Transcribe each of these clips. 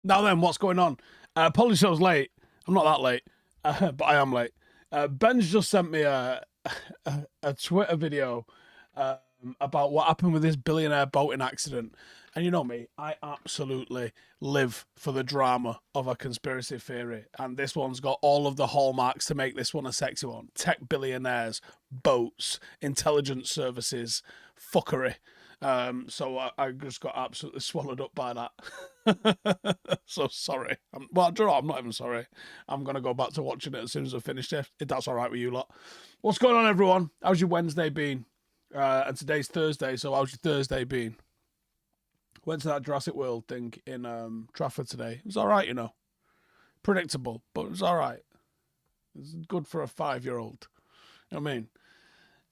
Now then, what's going on? Apologies I was late. I'm not that late, but I am late. Ben's just sent me a Twitter video about what happened with this billionaire boating accident. And you know me, I absolutely live for the drama of a conspiracy theory. And this one's got all of the hallmarks to make this one a sexy one. Tech billionaires, boats, intelligence services, fuckery. So I just got absolutely swallowed up by that. So sorry. Well, do you know what? I'm not even sorry. I'm going to go back to watching it as soon as I finish it, if that's all right with you lot. What's going on, everyone? How's your Wednesday been? And today's Thursday, so how's your Thursday been? Went to that Jurassic World thing in Trafford today. It was all right, you know. Predictable, but it was all right. It's good for a 5-year-old. You know what I mean?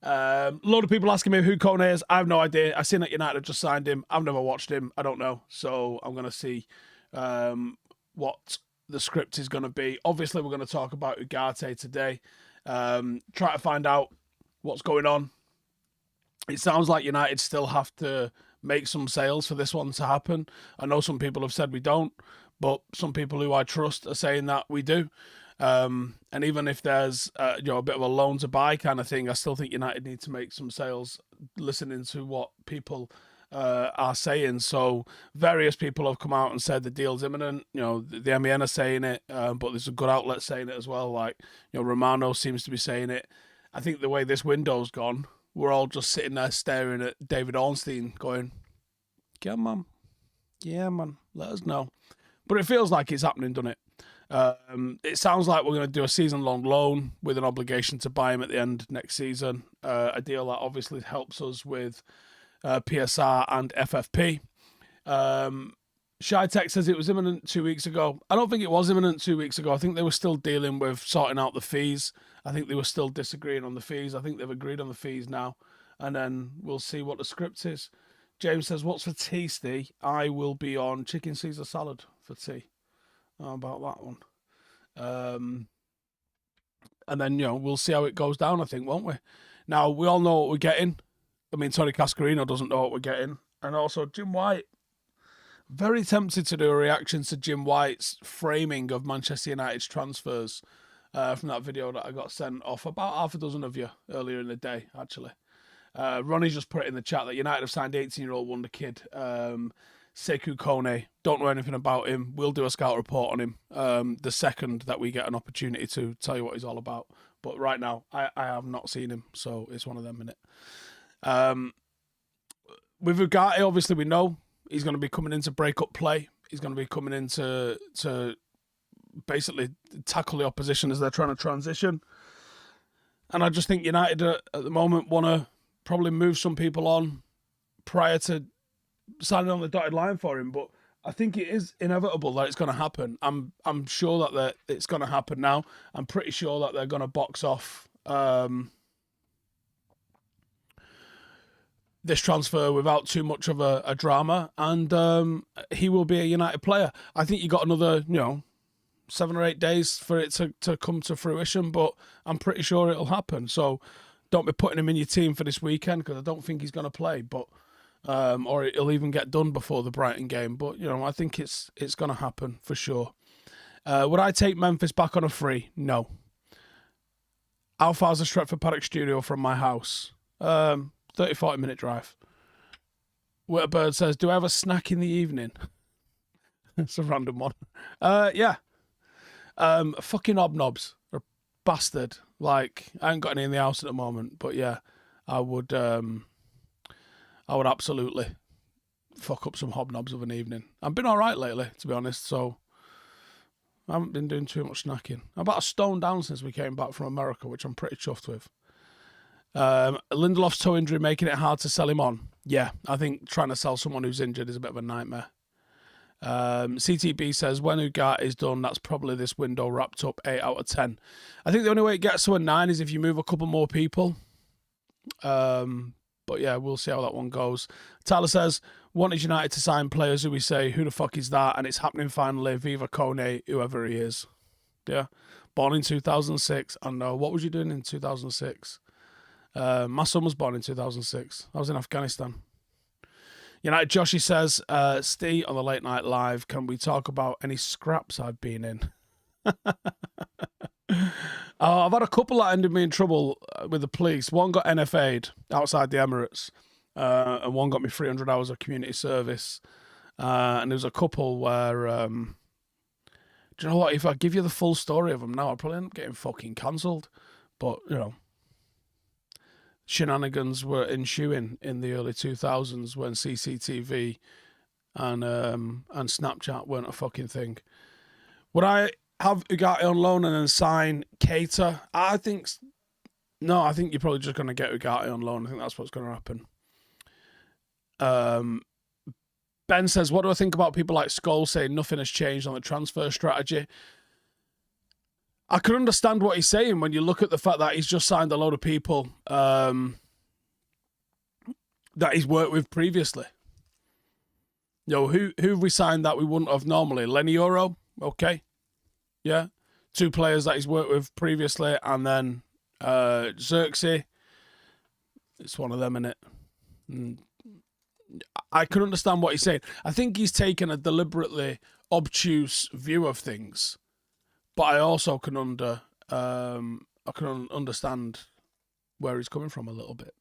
A load of people asking me who Kone is. I have no idea. I've seen that United have just signed him. I've never watched him. I don't know. So I'm going to see what the script is going to be. Obviously, we're going to talk about Ugarte today. Try to find out what's going on. It sounds like United still have to make some sales for this one to happen. I know some people have said we don't, but some people who I trust are saying that we do. And even if there's a bit of a loan to buy kind of thing, I still think United need to make some sales, listening to what people are saying. So various people have come out and said the deal's imminent. You know, the MEN are saying it, but there's a good outlet saying it as well. Like, you know, Romano seems to be saying it. I think the way this window's gone, we're all just sitting there staring at David Ornstein going, "Come on, yeah, man, let us know." But it feels like it's happening, doesn't it? It sounds like we're going to do a season-long loan with an obligation to buy him at the end next season. A deal that obviously helps us with PSR and FFP. ShyTech says it was imminent 2 weeks ago. I don't think it was imminent 2 weeks ago. I think they were still dealing with sorting out the fees. I think they were still disagreeing on the fees. I think they've agreed on the fees now. And then we'll see what the script is. James says, what's for tea, Steve? I will be on chicken Caesar salad for tea. How about that one? And then, we'll see how it goes down, I think, won't we? Now, we all know what we're getting. I mean, Tony Cascarino doesn't know what we're getting. And also, Jim White. Very tempted to do a reaction to Jim White's framing of Manchester United's transfers from that video that I got sent off about half a dozen of you earlier in the day, actually. Ronnie just put it in the chat that United have signed 18-year-old wonder kid, Sekou Kone. Don't know anything about him. We'll do a scout report on him the second that we get an opportunity to tell you what he's all about. But right now, I have not seen him, so it's one of them, innit? With Ugarte, obviously we know he's going to be coming in to break up play. He's going to be coming in to basically tackle the opposition as they're trying to transition. And I just think United at the moment want to probably move some people on prior to signing on the dotted line for him. But I think it is inevitable that it's going to happen. I'm sure that it's going to happen now. I'm pretty sure that they're going to box off this transfer without too much of a drama, and he will be a United player. I think you got another 7 or 8 days for it to come to fruition, but I'm pretty sure it'll happen. So don't be putting him in your team for this weekend, because I don't think he's going to play, but or it'll even get done before the Brighton game. But I think it's going to happen for sure. Would I take Memphis back on a free? No. How far's the Stretford Paddock studio from my house? 30-40 minute drive. Witterbird says, do I have a snack in the evening? It's a random one. Yeah. Fucking hobnobs are a bastard. Like, I ain't got any in the house at the moment, but yeah, I would absolutely fuck up some hobnobs of an evening. I've been all right lately, to be honest, so I haven't been doing too much snacking. I'm about a stone down since we came back from America, which I'm pretty chuffed with. Lindelof's toe injury making it hard to sell him on. Yeah, I think trying to sell someone who's injured is a bit of a nightmare. CTB says, when Ugarte is done, that's probably this window wrapped up 8 out of 10. I think the only way it gets to a 9 is if you move a couple more people. But yeah, we'll see how that one goes. Tyler says, wanted United to sign players who we say, who the fuck is that? And it's happening finally. Viva Kone, whoever he is. Yeah. Born in 2006. I know. What was you doing in 2006? My son was born in 2006. I was in Afghanistan. United Joshy says, Steve on the late night live, can we talk about any scraps I've been in? I've had a couple that ended me in trouble with the police. One got NFA'd outside the Emirates, and one got me 300 hours of community service. And there was a couple where, do you know what? If I give you the full story of them now, I'll probably end up getting fucking cancelled. But, you know, shenanigans were ensuing in the early 2000s when CCTV and Snapchat weren't a fucking thing. Would I have Ugarte on loan and then sign Keita? I think you're probably just going to get Ugarte on loan. I think that's what's going to happen. Ben says, what do I think about people like Scholes saying nothing has changed on the transfer strategy? I can understand what he's saying when you look at the fact that he's just signed a load of people that he's worked with previously. You know, who have we signed that we wouldn't have normally? Lenny Euro, okay. Yeah. 2 players that he's worked with previously, and then Xerxes. It's one of them, innit? I can understand what he's saying. I think he's taken a deliberately obtuse view of things, but I also can understand where he's coming from a little bit.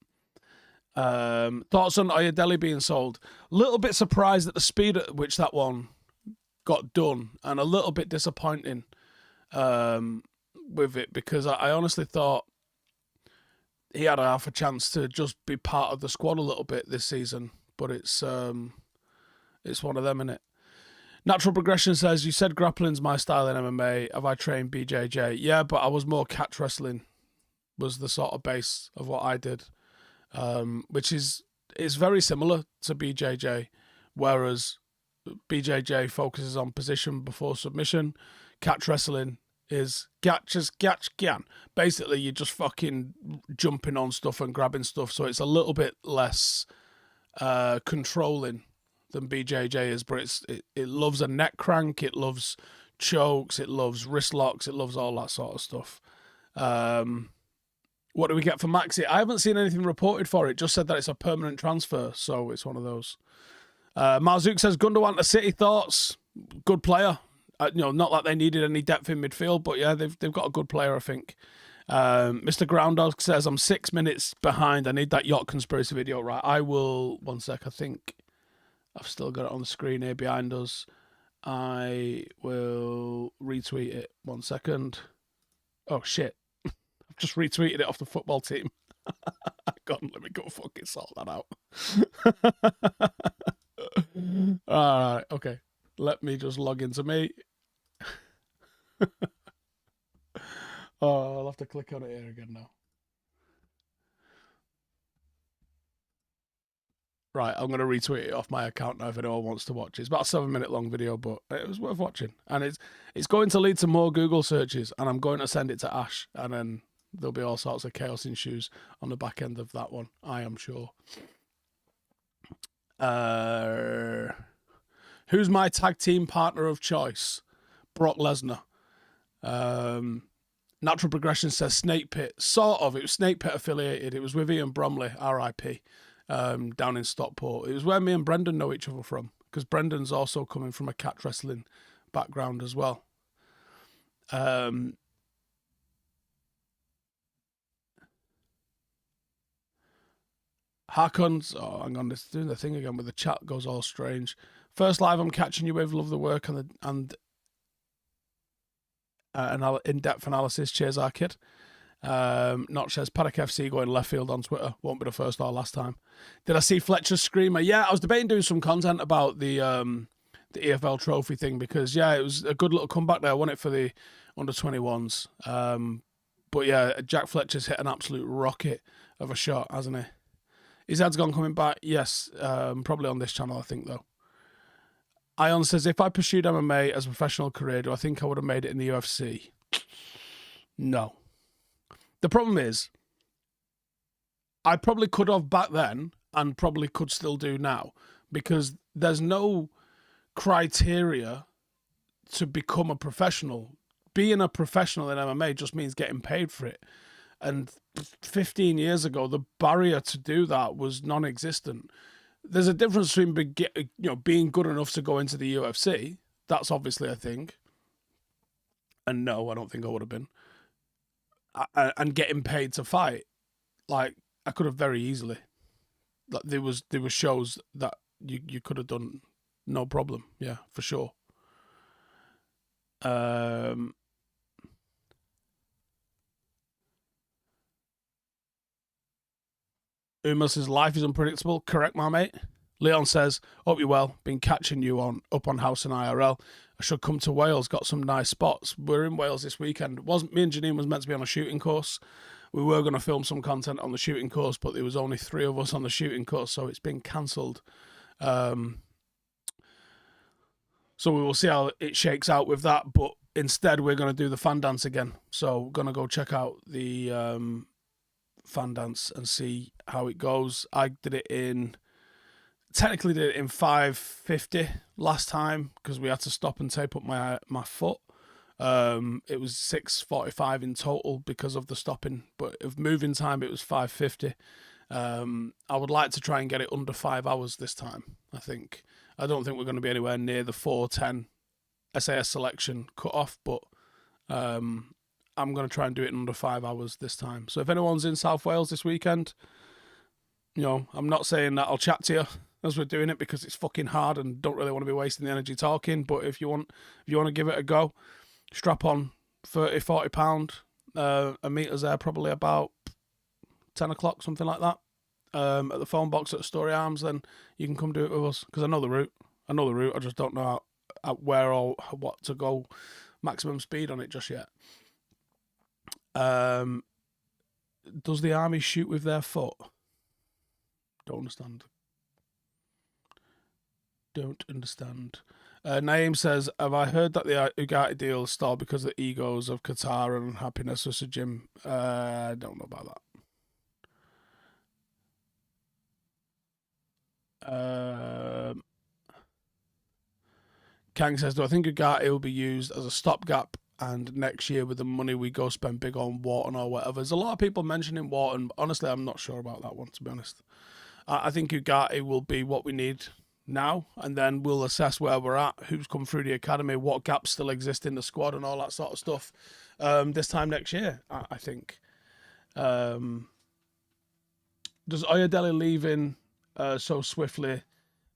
Thoughts on Oyedele being sold? A little bit surprised at the speed at which that one got done, and a little bit disappointing with it, because I honestly thought he had half a chance to just be part of the squad a little bit this season. But it's one of them, innit? Natural Progression says, you said grappling's my style in MMA. Have I trained BJJ? Yeah, but I was more catch wrestling was the sort of base of what I did, which is very similar to BJJ, whereas BJJ focuses on position before submission. Catch wrestling is catch. Basically, you're just fucking jumping on stuff and grabbing stuff, so it's a little bit less controlling than BJJ is, but it loves a neck crank, it loves chokes, it loves wrist locks, it loves all that sort of stuff. What do we get for Maxi? I haven't seen anything reported for it, just said that it's a permanent transfer, so it's one of those. Marzook says, Gundogan to City, thoughts? Good player. Not that they needed any depth in midfield, but yeah, they've got a good player, I think. Mr. Groundhog says, I'm 6 minutes behind. I need that yacht conspiracy video. Right, I will. One sec. I think I've still got it on the screen here behind us. I will retweet it. 1 second. Oh, shit. I've just retweeted it off the football team. God, let me go fucking sort that out. All right, okay. Let me just log into me. Oh, I'll have to click on it here again now. Right, I'm going to retweet it off my account now if anyone wants to watch it. It's about a 7-minute long video, but it was worth watching. And it's going to lead to more Google searches, and I'm going to send it to Ash, and then there'll be all sorts of chaos ensues on the back end of that one, I am sure. Who's my tag team partner of choice? Brock Lesnar. Natural Progression says Snake Pit. Sort of. It was Snake Pit affiliated. It was with Ian Bromley, RIP, down in Stockport. It was where me and Brendan know each other from, because Brendan's also coming from a catch wrestling background as well. Harkons, oh, hang on, it's doing the thing again with the chat, goes all strange. First live I'm catching you with, love the work and an in-depth analysis. Cheers, our kid. Notch says, Paddock FC going left field on Twitter. Won't be the first or last time. Did I see Fletcher's screamer? Yeah, I was debating doing some content about the EFL trophy thing, because, yeah, it was a good little comeback there. I won it for the under-21s. But, yeah, Jack Fletcher's hit an absolute rocket of a shot, hasn't he? His head's gone coming back. Yes, probably on this channel, I think, though. Ion says, if I pursued MMA as a professional career, do I think I would have made it in the UFC? No. The problem is, I probably could have back then and probably could still do now, because there's no criteria to become a professional. Being a professional in MMA just means getting paid for it. And 15 years ago, the barrier to do that was non-existent. there's a difference between being good enough to go into the UFC. That's obviously a thing. And no, I don't think I would have been. And getting paid to fight, like I could have very easily. Like there was shows that you could have done no problem. Yeah, for sure. Uma says life is unpredictable. Correct, my mate. Leon says, hope you're well. Been catching you up on Howson IRL. I should come to Wales. Got some nice spots. We're in Wales this weekend. Wasn't me and Janine was meant to be on a shooting course. We were going to film some content on the shooting course, but there was only 3 of us on the shooting course, so it's been cancelled. So we will see how it shakes out with that. But instead, we're going to do the fan dance again. So we're going to go check out the fan dance and see how it goes. I technically did it in 5:50 last time because we had to stop and tape up my foot. It was 6:45 in total because of the stopping, but of moving time it was 5:50. I would like to try and get it under 5 hours this time. I don't think we're going to be anywhere near the 4:10 SAS selection cut off, but I'm going to try and do it in under 5 hours this time. So if anyone's in South Wales this weekend, I'm not saying that I'll chat to you as we're doing it because it's fucking hard and don't really want to be wasting the energy talking. But if you want to give it a go, strap on 30-40 pound. A meter's there probably about 10 o'clock, something like that. At the phone box at Story Arms, then you can come do it with us because I know the route. I just don't know where or what to go maximum speed on it just yet. Does the army shoot with their foot? Don't understand. Naeem says, have I heard that the Ugarte deal stalled because of the egos of Qatar and unhappiness with Sir Jim? I don't know about that. Kang says, do I think Ugarte will be used as a stopgap and next year with the money we go spend big on Wharton or whatever? There's a lot of people mentioning Wharton, but honestly, I'm not sure about that one, to be honest. I think Ugarte will be what we need now, and then we'll assess where we're at, who's come through the academy, what gaps still exist in the squad and all that sort of stuff this time next year, I think. Does Oyedele leaving so swiftly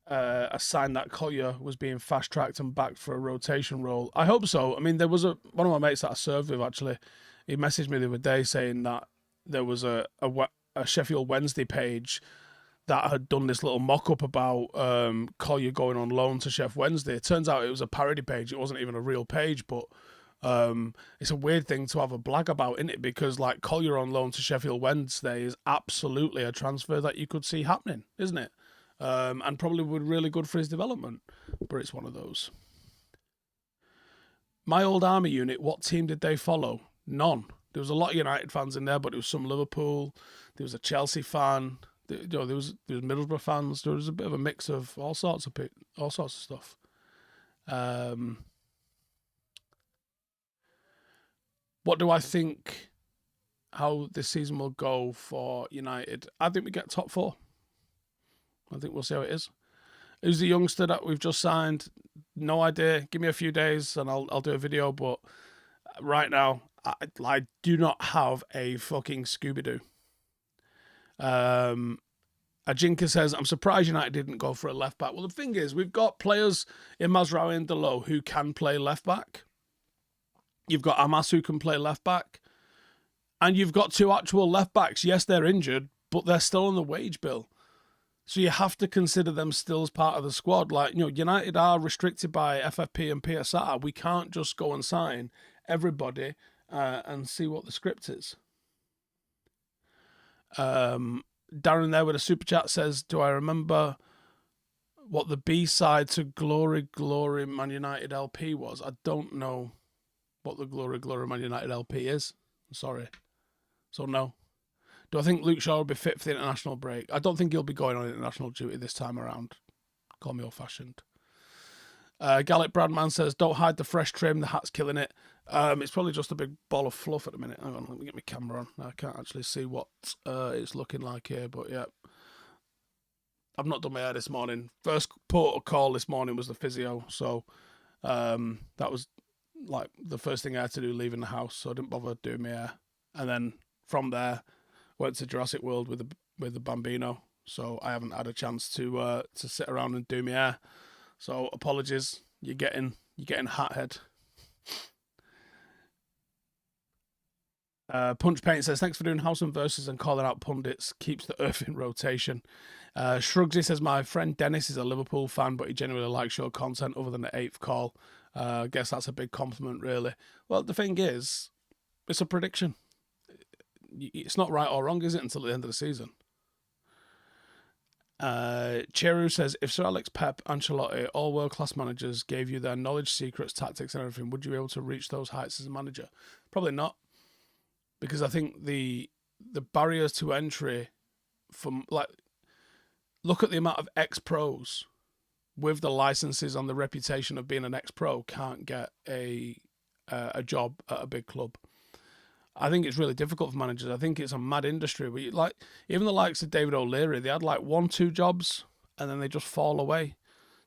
a sign that Collier was being fast-tracked and backed for a rotation role? I hope so. I mean, there was one of my mates that I served with, actually, he messaged me the other day saying that there was a Sheffield Wednesday page that had done this little mock-up about Collier going on loan to Sheff Wednesday. It turns out it was a parody page. It wasn't even a real page, but it's a weird thing to have a blag about, isn't it? Because like Collier on loan to Sheffield Wednesday is absolutely a transfer that you could see happening, isn't it? And probably would be really good for his development, but it's one of those. My old army unit, what team did they follow? None. There was a lot of United fans in there, but there was some Liverpool. There was a Chelsea fan. There was Middlesbrough fans. There was a bit of a mix of all sorts of stuff. What do I think how this season will go for United? I think we get top 4. I think we'll see how it is. Who's the youngster that we've just signed? No idea. Give me a few days and I'll do a video. But right now, I do not have a fucking Scooby-Doo. Ajinka says, I'm surprised United didn't go for a left back. Well, the thing is, we've got players in Mazraoui and Delo who can play left back. You've got Amas who can play left back. And you've got 2 actual left backs. Yes, they're injured, but they're still on the wage bill. So you have to consider them still as part of the squad. Like, United are restricted by FFP and PSR. We can't just go and sign everybody and see what the script is. Darren there with a super chat says, do I remember what the B-side to Glory Glory Man United LP was? I don't know what the Glory Glory Man United LP is. I'm sorry. So no. Do I think Luke Shaw will be fit for the international break? I don't think he'll be going on international duty this time around. Call me old-fashioned. Gallic Bradman says, don't hide the fresh trim. The hat's killing it. It's probably just a big ball of fluff at the minute. Hang on, let me get my camera on. I can't actually see what it's looking like here, but yeah. I've not done my hair this morning. First port of call this morning was the physio, so that was like the first thing I had to do leaving the house. So I didn't bother doing my hair, and then from there went to Jurassic World with the Bambino. So I haven't had a chance to sit around and do my hair. So apologies, you're getting hat head. Punch Paint says, thanks for doing Howson versus and calling out pundits. Keeps the earth in rotation. Shrugsy says, my friend Dennis is a Liverpool fan, but he genuinely likes your content other than the 8th call. I guess that's a big compliment, really. Well, the thing is, it's a prediction. It's not right or wrong, is it, until the end of the season? Cheru says, if Sir Alex, Pep, Ancelotti, all world-class managers gave you their knowledge, secrets, tactics and everything, would you be able to reach those heights as a manager? Probably not. Because I think the barriers to entry from, like, look at the amount of ex-pros with the licenses and the reputation of being an ex-pro can't get a job at a big club. I think it's really difficult for managers. I think it's a mad industry. Where like, even the likes of David O'Leary, they had like 1-2 jobs and then they just fall away.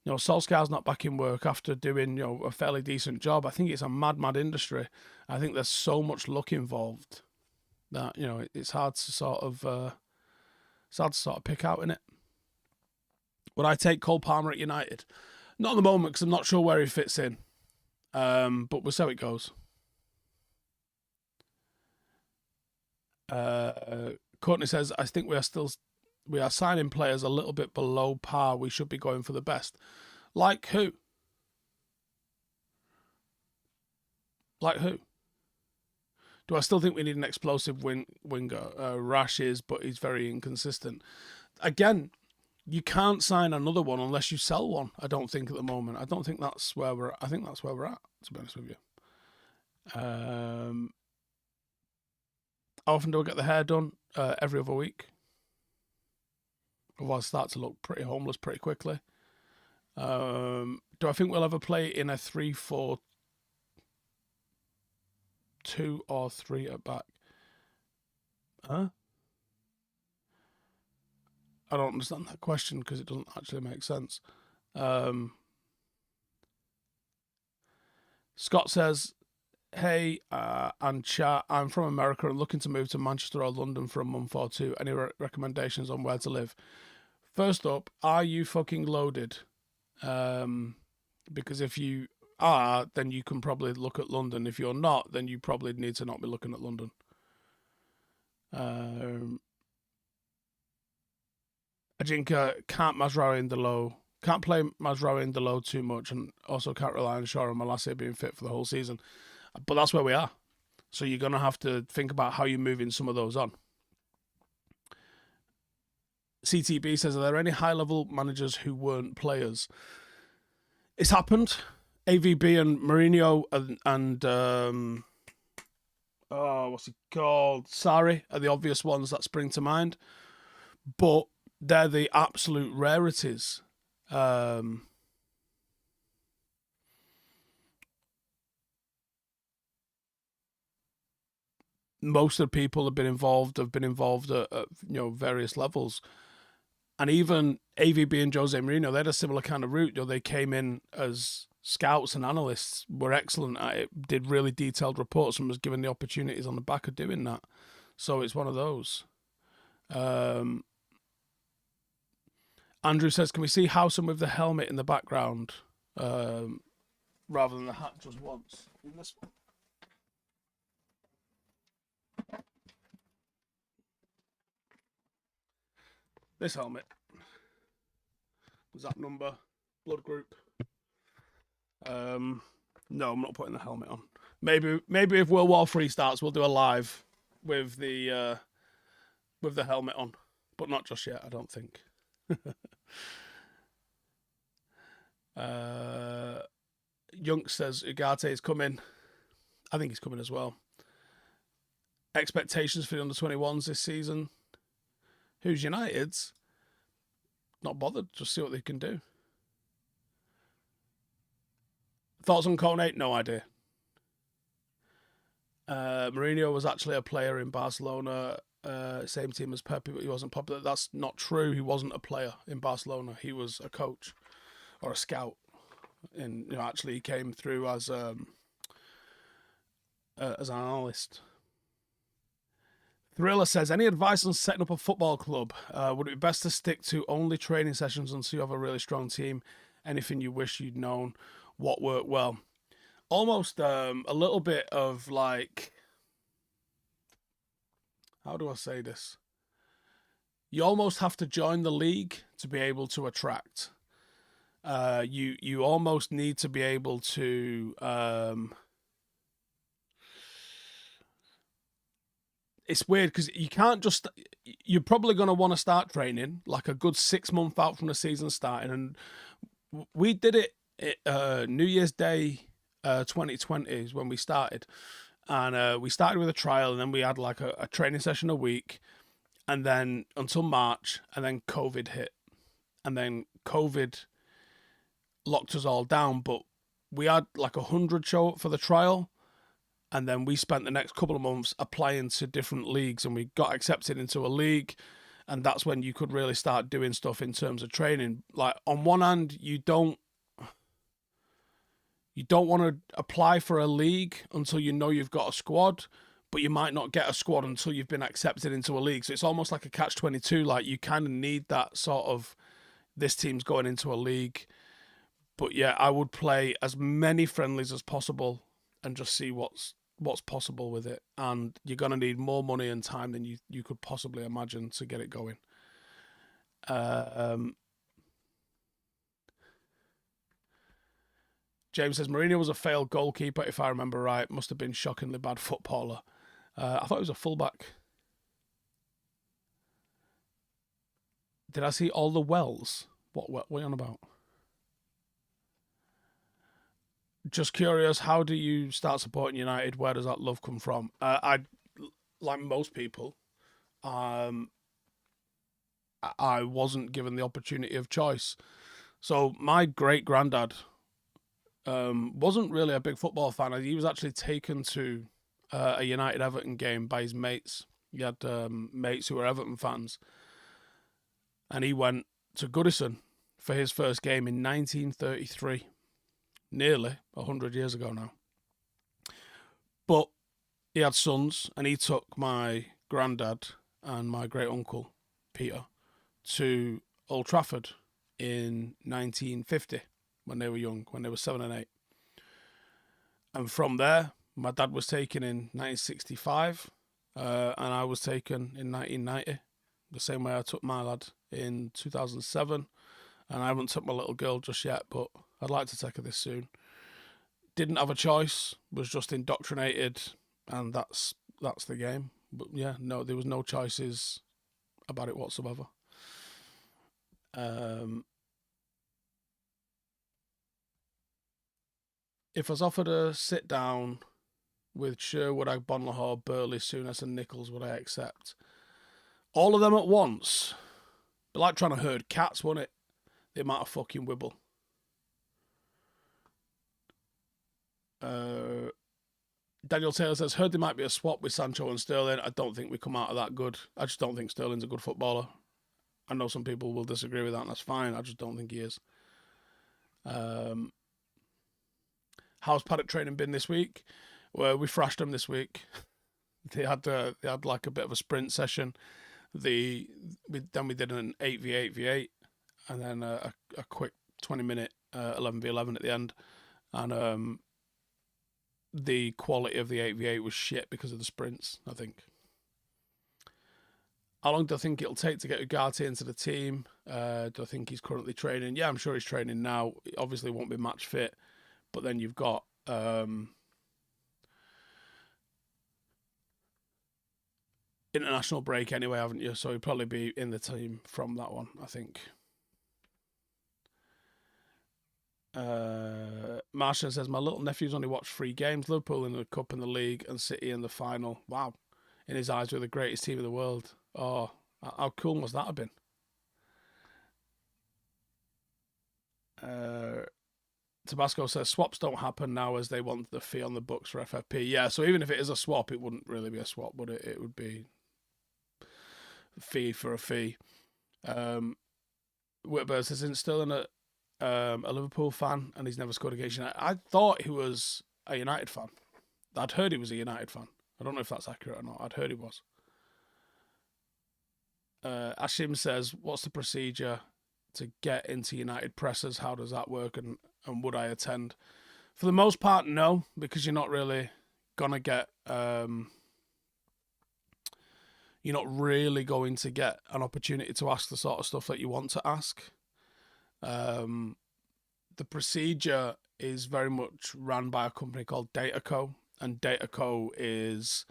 You know, Solskjaer's not back in work after doing, you know, a fairly decent job. I think it's a mad industry. I think there's so much luck involved that, you know, it's hard to sort of pick out in it. Would I take Cole Palmer at United? Not at the moment because I'm not sure where he fits in. But we'll see how it goes. Courtney says, I think we are signing players a little bit below par. We should be going for the best. Like who? Like who? Do I still think we need an explosive winger? Rash is, but he's very inconsistent. Again, you can't sign another one unless you sell one. I don't think at the moment. I don't think that's where we're at. I think that's where we're at, to be honest with you. How often do I get the hair done? Every other week. Otherwise, I start to look pretty homeless pretty quickly. Do I think we'll ever play in a 3-4-2 or 3 at back? Huh? I don't understand that question because it doesn't actually make sense. Scott says, hey, and chat, I'm from America and looking to move to Manchester or London for a month or two. Any recommendations on where to live? First up, are you fucking loaded? Because if you are, then you can probably look at London. If you're not, then you probably need to not be looking at London. Ajinka can't Mazraoui in the low. Can't play Mazraoui in the low too much, and also can't rely on Shaw and Malacia being fit for the whole season. But that's where we are. So you're going to have to think about how you're moving some of those on. CTB says, are there any high-level managers who weren't players? It's happened. AVB and Mourinho and what's he called? Sarri are the obvious ones that spring to mind. But they're the absolute rarities. Most of the people have been involved at various levels. And even AVB and Jose Mourinho, they had a similar kind of route. They came in as scouts and analysts, were excellent at it, did really detailed reports, and was given the opportunities on the back of doing that. So it's one of those. Andrew says, can we see Howson with the helmet in the background rather than the hat just once? In this one. This helmet was that number, blood group. No, I'm not putting the helmet on. Maybe if World War III starts, we'll do a live with the helmet on, but not just yet. I don't think. Yunk says Ugarte is coming. I think he's coming as well. Expectations for the under-21s this season. Who's United's? Not bothered. Just see what they can do. Thoughts on Kone? No idea. Mourinho was actually a player in Barcelona. same team as Pepe, but he wasn't popular. That's not true. He wasn't a player in Barcelona. He was a coach or a scout. And actually, he came through as an analyst. Thriller says, any advice on setting up a football club? Would it be best to stick to only training sessions until you have a really strong team? Anything you wish you'd known? What worked well? Almost a little bit of like, how do I say this? You almost have to join the league to be able to attract. You almost need to be able to. It's weird because you can't just. You're probably going to want to start training like a good 6 months out from the season starting, and we did it New Year's Day 2020 is when we started, and we started with a trial, and then we had like a training session a week, and then until March, and then COVID hit, and then COVID locked us all down, but we had like 100 show up for the trial, and then we spent the next couple of months applying to different leagues, and we got accepted into a league, and that's when you could really start doing stuff in terms of training. Like, on one hand, you don't want to apply for a league until you know you've got a squad, but you might not get a squad until you've been accepted into a league. So it's almost like a catch-22. Like, you kind of need that sort of, this team's going into a league. But yeah, I would play as many friendlies as possible and just see what's possible with it. And you're going to need more money and time than you could possibly imagine to get it going. James says, Mourinho was a failed goalkeeper, if I remember right. Must have been shockingly bad footballer. I thought he was a fullback. Did I see all the Wells? What are you on about? Just curious, how do you start supporting United? Where does that love come from? I, like most people, I wasn't given the opportunity of choice. So my great-granddad wasn't really a big football fan. He was actually taken to a United-Everton game by his mates. He had mates who were Everton fans. And he went to Goodison for his first game in 1933. Nearly 100 years ago now. But he had sons, and he took my granddad and my great-uncle, Peter, to Old Trafford in 1950 when they were young, when they were 7 and 8. And from there, my dad was taken in 1965, and I was taken in 1990, the same way I took my lad in 2007. And I haven't took my little girl just yet, but I'd like to take her this soon. Didn't have a choice, was just indoctrinated, and that's the game. But yeah, no, there was no choices about it whatsoever. If I was offered a sit down with Sherwood, Agbonlahor, Burley, Souness, and Nichols, would I accept? All of them at once? Be like trying to herd cats, wouldn't it? The amount of fucking wibble. Daniel Taylor says, heard there might be a swap with Sancho and Sterling. I don't think we come out of that good. I just don't think Sterling's a good footballer. I know some people will disagree with that, and that's fine. I just don't think he is. How's paddock training been this week? Well, we thrashed them this week. They had like a bit of a sprint session. Then we did an 8v8v8, and then a quick 20-minute 11v11 at the end. And the quality of the 8v8 was shit because of the sprints, I think. How long do I think it'll take to get Ugarte into the team? Do I think he's currently training? Yeah, I'm sure he's training now. He obviously won't be match fit. But then you've got international break anyway, haven't you? So he'll probably be in the team from that one, I think. Martian says, my little nephew's only watched 3 games, Liverpool in the Cup and the League, and City in the final. Wow. In his eyes, we're the greatest team in the world. Oh, how cool must that have been? Tabasco says, swaps don't happen now as they want the fee on the books for FFP. Yeah, so even if it is a swap, it wouldn't really be a swap, would it? It would be fee for a fee. Whitbird says, isn't Sterling a Liverpool fan and he's never scored against United? I thought he was a United fan. I'd heard he was a United fan. I don't know if that's accurate or not. I'd heard he was. Ashim says, what's the procedure to get into United pressers? How does that work? And would I attend? For the most part, no, because you're not really gonna get you're not really going to get an opportunity to ask the sort of stuff that you want to ask. The procedure is very much run by a company called Dataco, and Dataco is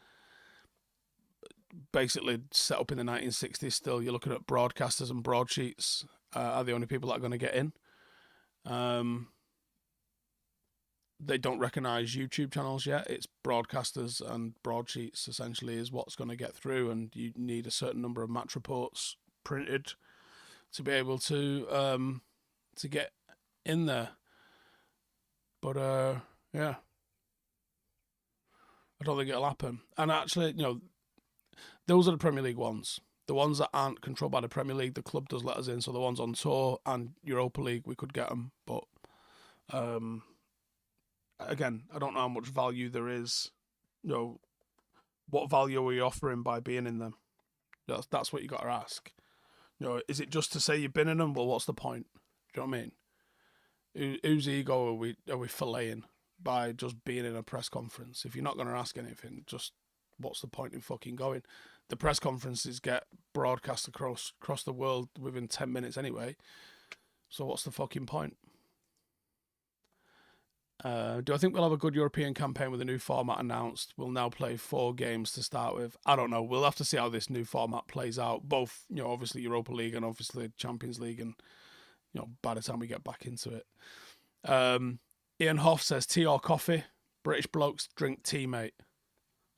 basically set up in the 1960s still. You're looking at broadcasters and broadsheets are the only people that are going to get in. They don't recognise YouTube channels yet. It's broadcasters and broadsheets essentially is what's going to get through, and you need a certain number of match reports printed to be able to get in there. But yeah, I don't think it'll happen. And actually, those are the Premier League ones. The ones that aren't controlled by the Premier League, the club does let us in. So the ones on tour and Europa League, we could get them. But again, I don't know how much value there is. What value are we offering by being in them? That's what you got to ask. Is it just to say you've been in them? Well, what's the point? Do you know what I mean? Whose ego are we filleting by just being in a press conference? If you're not going to ask anything, just what's the point in fucking going? The press conferences get broadcast across the world within 10 minutes anyway. So what's the fucking point? Do I think we'll have a good European campaign with a new format announced? We'll now play 4 games to start with. I don't know. We'll have to see how this new format plays out. Both, obviously Europa League and obviously Champions League, and by the time we get back into it. Ian Hoff says, tea or coffee? British blokes drink tea, mate.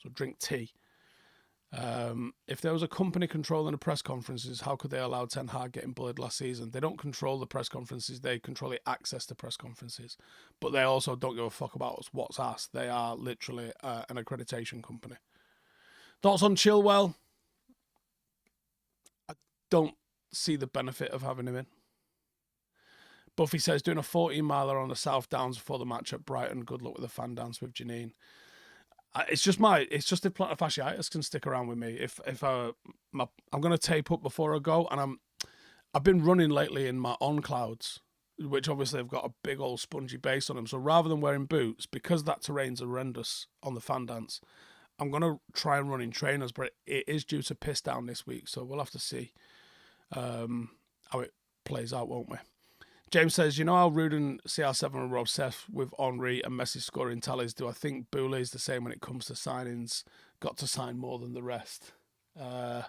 So drink tea. If there was a company controlling the press conferences, how could they allow Ten Hag getting bullied last season? They don't control the press conferences. They control the access to press conferences. But they also don't give a fuck about what's asked. They are literally an accreditation company. Thoughts on Chilwell? I don't see the benefit of having him in. Buffy says, doing a 14-miler on the South Downs before the match at Brighton. Good luck with the fan dance with Janine. It's just if plantar fasciitis can stick around with me. I'm going to tape up before I go, and I've been running lately in my On Clouds, which obviously have got a big old spongy base on them. So rather than wearing boots, because that terrain's horrendous on the fan dance, I'm going to try and run in trainers, but it is due to piss down this week, so we'll have to see how it plays out, won't we? James says, how Rudin CR7 will rob Seth with Henry and Messi scoring tallies? Do I think Boulay is the same when it comes to signings? Got to sign more than the rest. I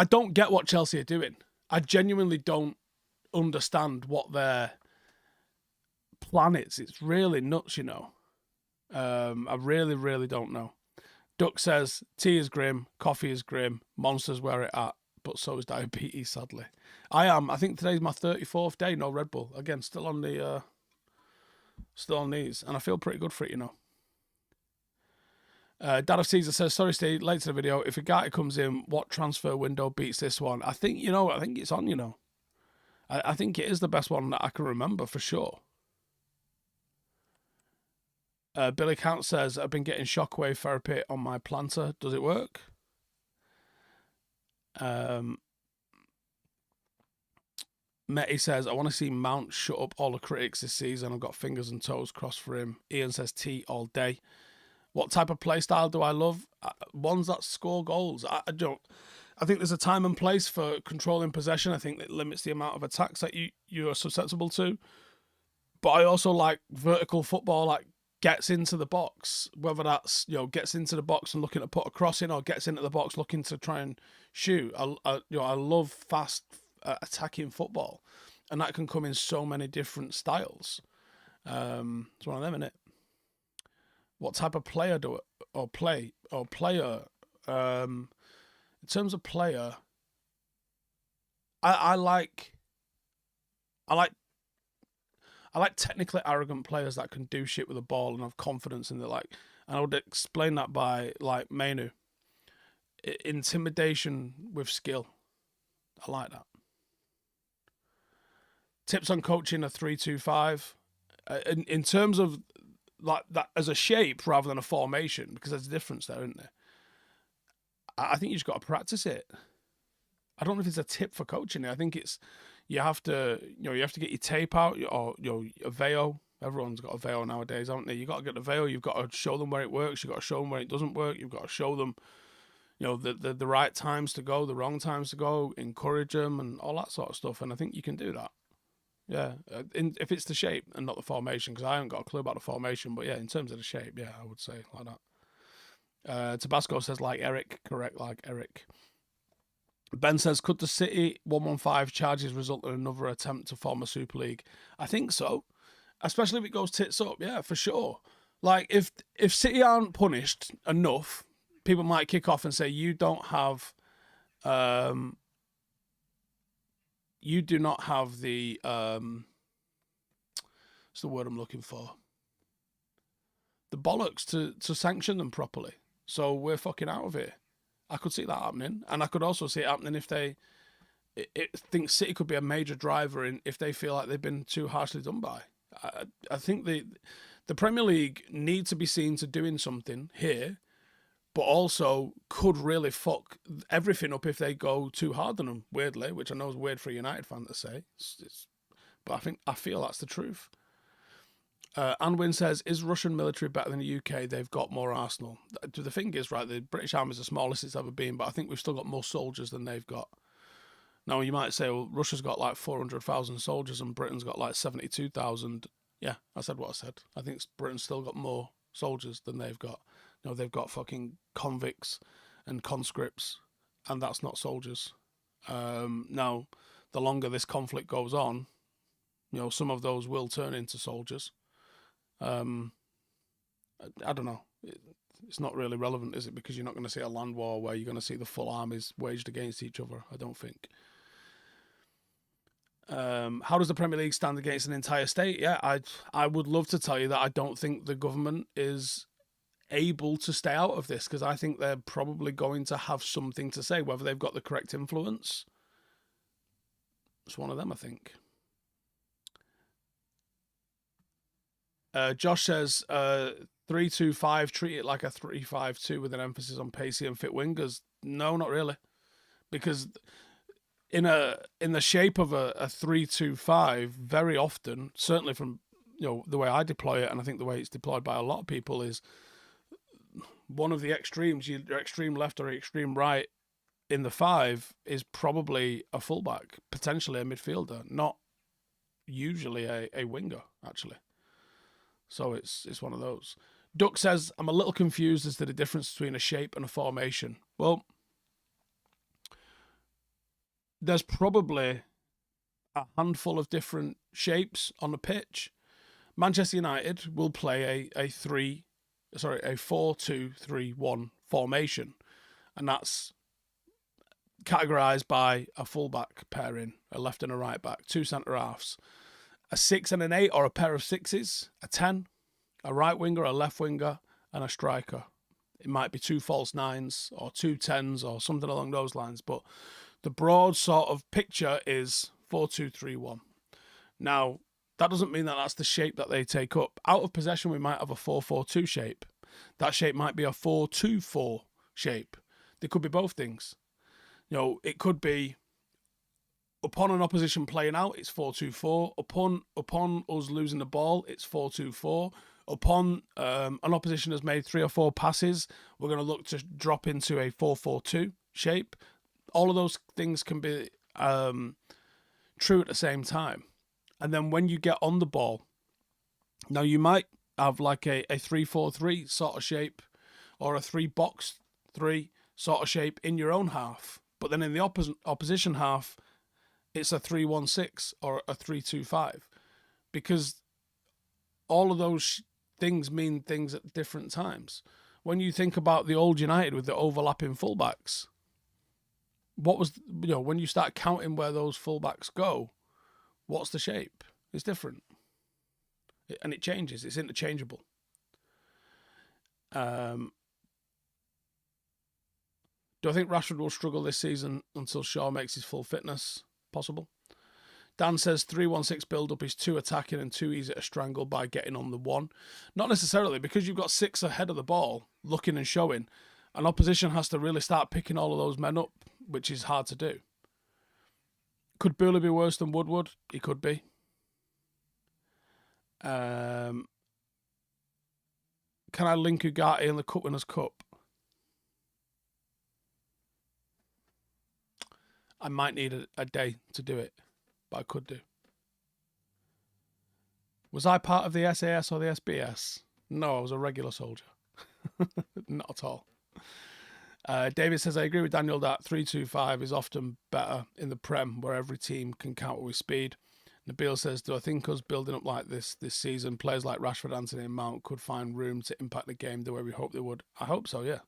don't get what Chelsea are doing. I genuinely don't understand what their plan is. It's really nuts, I really, really don't know. Duck says, tea is grim, coffee is grim, monsters where it at, but so is diabetes, sadly. I think today's my 34th day, no Red Bull. Again, still on these, and I feel pretty good for it, Dad of Caesar says, sorry Steve, late to the video. If Ugarte comes in, what transfer window beats this one? I think, I think it's on, I think it is the best one that I can remember for sure. Billy Count says, I've been getting shockwave therapy on my plantar. Does it work? Metty says, I want to see Mount shut up all the critics this season. I've got fingers and toes crossed for him. Ian says, tea all day. What type of play style do I love? Ones that score goals. I think there's a time and place for controlling possession. I think it limits the amount of attacks that you are susceptible to. But I also like vertical football, like gets into the box, whether that's, gets into the box and looking to put a cross in, or gets into the box looking to try and shoot. I love fast attacking football, and that can come in so many different styles. It's one of them, isn't it? What type of player player? In terms of player, I like technically arrogant players that can do shit with the ball and have confidence in and I would explain that by like Manu. intimidation with skill. I like that. Tips on coaching a 3-2-5. In terms of like that as a shape rather than a formation, because there's a difference there, isn't there? I think you just got to practice it. I don't know if it's a tip for coaching it. I think it's you have to get your tape out or a VEO. Everyone's got a VEO nowadays, haven't they? You got to get the VEO. You've got to show them where it works. You've got to show them where it doesn't work. You've got to show them, the right times to go, the wrong times to go. Encourage them and all that sort of stuff. And I think you can do that. Yeah, if it's the shape and not the formation, because I haven't got a clue about the formation. But yeah, in terms of the shape, yeah, I would say like that. Tabasco says like Eric, correct, like Eric. Ben says, could the City 115 charges result in another attempt to form a Super League? I think so, especially if it goes tits up. Yeah, for sure. Like if City aren't punished enough, people might kick off and say you don't have, you do not have the what's the word I'm looking for? The bollocks to sanction them properly. So we're fucking out of it. I could see that happening, and I could also see it happening if they think City could be a major driver in if they feel like they've been too harshly done by. I think the Premier League needs to be seen to doing something here, but also could really fuck everything up if they go too hard on them. Weirdly, which I know is weird for a United fan to say, but I feel that's the truth. Anwin says, is Russian military better than the UK? They've got more arsenal. The thing is, right, the British Army is the smallest it's ever been, but I think we've still got more soldiers than they've got. Now, you might say, well, Russia's got like 400,000 soldiers and Britain's got like 72,000. Yeah, I said what I said. I think Britain's still got more soldiers than they've got. They've got fucking convicts and conscripts, and that's not soldiers. Now, the longer this conflict goes on, some of those will turn into soldiers. I don't know. It's not really relevant, is it? Because you're not going to see a land war where you're going to see the full armies waged against each other, I don't think. How does the Premier League stand against an entire state? Yeah, I would love to tell you that I don't think the government is able to stay out of this, because I think they're probably going to have something to say, whether they've got the correct influence. It's one of them, I think. Josh says 3-2-5, treat it like a 3-5-2 with an emphasis on pacey and fit wingers. No, not really, because in the shape of a 3-2-5, very often, certainly from the way I deploy it, and I think the way it's deployed by a lot of people, is one of the extremes, your extreme left or extreme right in the 5 is probably a fullback, potentially a midfielder, not usually a winger, actually. So it's one of those. Duck says, I'm a little confused as to the difference between a shape and a formation. Well, there's probably a handful of different shapes on the pitch. Manchester United will play a 4-2-3-1 formation, and that's categorised by a fullback pairing, a left and a right back, 2 centre halves, a 6 and an 8 or a pair of 6s, a 10, a right winger, a left winger, and a striker. It might be 2 false 9s or 2 10s or something along those lines, but the broad sort of picture is 4-2-3-1. Now, that doesn't mean that that's the shape that they take up. Out of possession, we might have a 4-4-2 shape. That shape might be a 4-2-4 shape. They could be both things. It could be upon an opposition playing out, it's 4-2-4. Upon us losing the ball, it's 4-2-4. Upon an opposition has made 3 or 4 passes, we're going to look to drop into a 4-4-2 shape. All of those things can be true at the same time. And then when you get on the ball, now you might have like a 3-4-3 sort of shape or a 3-box-3 sort of shape in your own half. But then in the opposition half, it's a 3-1-6 or a 3-2-5, because all of those things mean things at different times. When you think about the old United with the overlapping fullbacks, what was, when you start counting where those fullbacks go, what's the shape? It's different. And it changes. It's interchangeable. Do I think Rashford will struggle this season until Shaw makes his full fitness? Possible. Dan says 3-1-6 build-up is too attacking and too easy to strangle by getting on the one. Not necessarily, because you've got 6 ahead of the ball, looking and showing. An opposition has to really start picking all of those men up, which is hard to do. Could Booley be worse than Woodward? He could be. Can I link Ugarte in the Cup Winners' Cup? I might need a day to do it, but I could do. Was I part of the SAS or the SBS? No, I was a regular soldier. Not at all. David says, I agree with Daniel that 3-2-5 is often better in the Prem, where every team can counter with speed. Nabil says, do I think us building up like this season, players like Rashford, Anthony and Mount could find room to impact the game the way we hope they would? I hope so, yeah.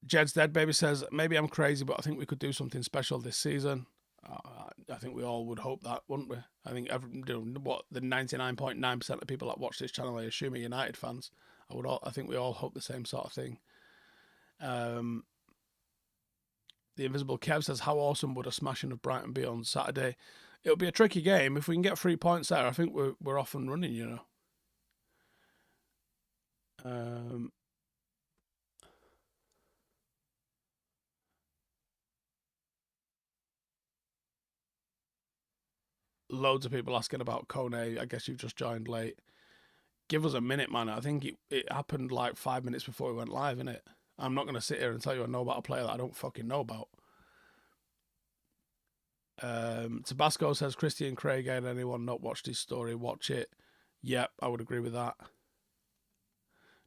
Jed's Dead Baby says, maybe I'm crazy, but I think we could do something special this season. I think we all would hope that, wouldn't we? I think the 99.9% of people that watch this channel, I assume, are United fans. I think we all hope the same sort of thing. The Invisible Kev says, how awesome would a smashing of Brighton be on Saturday? It'll be a tricky game. If we can get 3 points there, I think we're off and running, you know. Loads of people asking about Kone. I guess you've just joined late. Give us a minute, man. I think it happened like 5 minutes before we went live, innit? I'm not going to sit here and tell you I know about a player that I don't fucking know about. Tabasco says, Christian Craig, and anyone not watched his story, watch it. Yep, I would agree with that.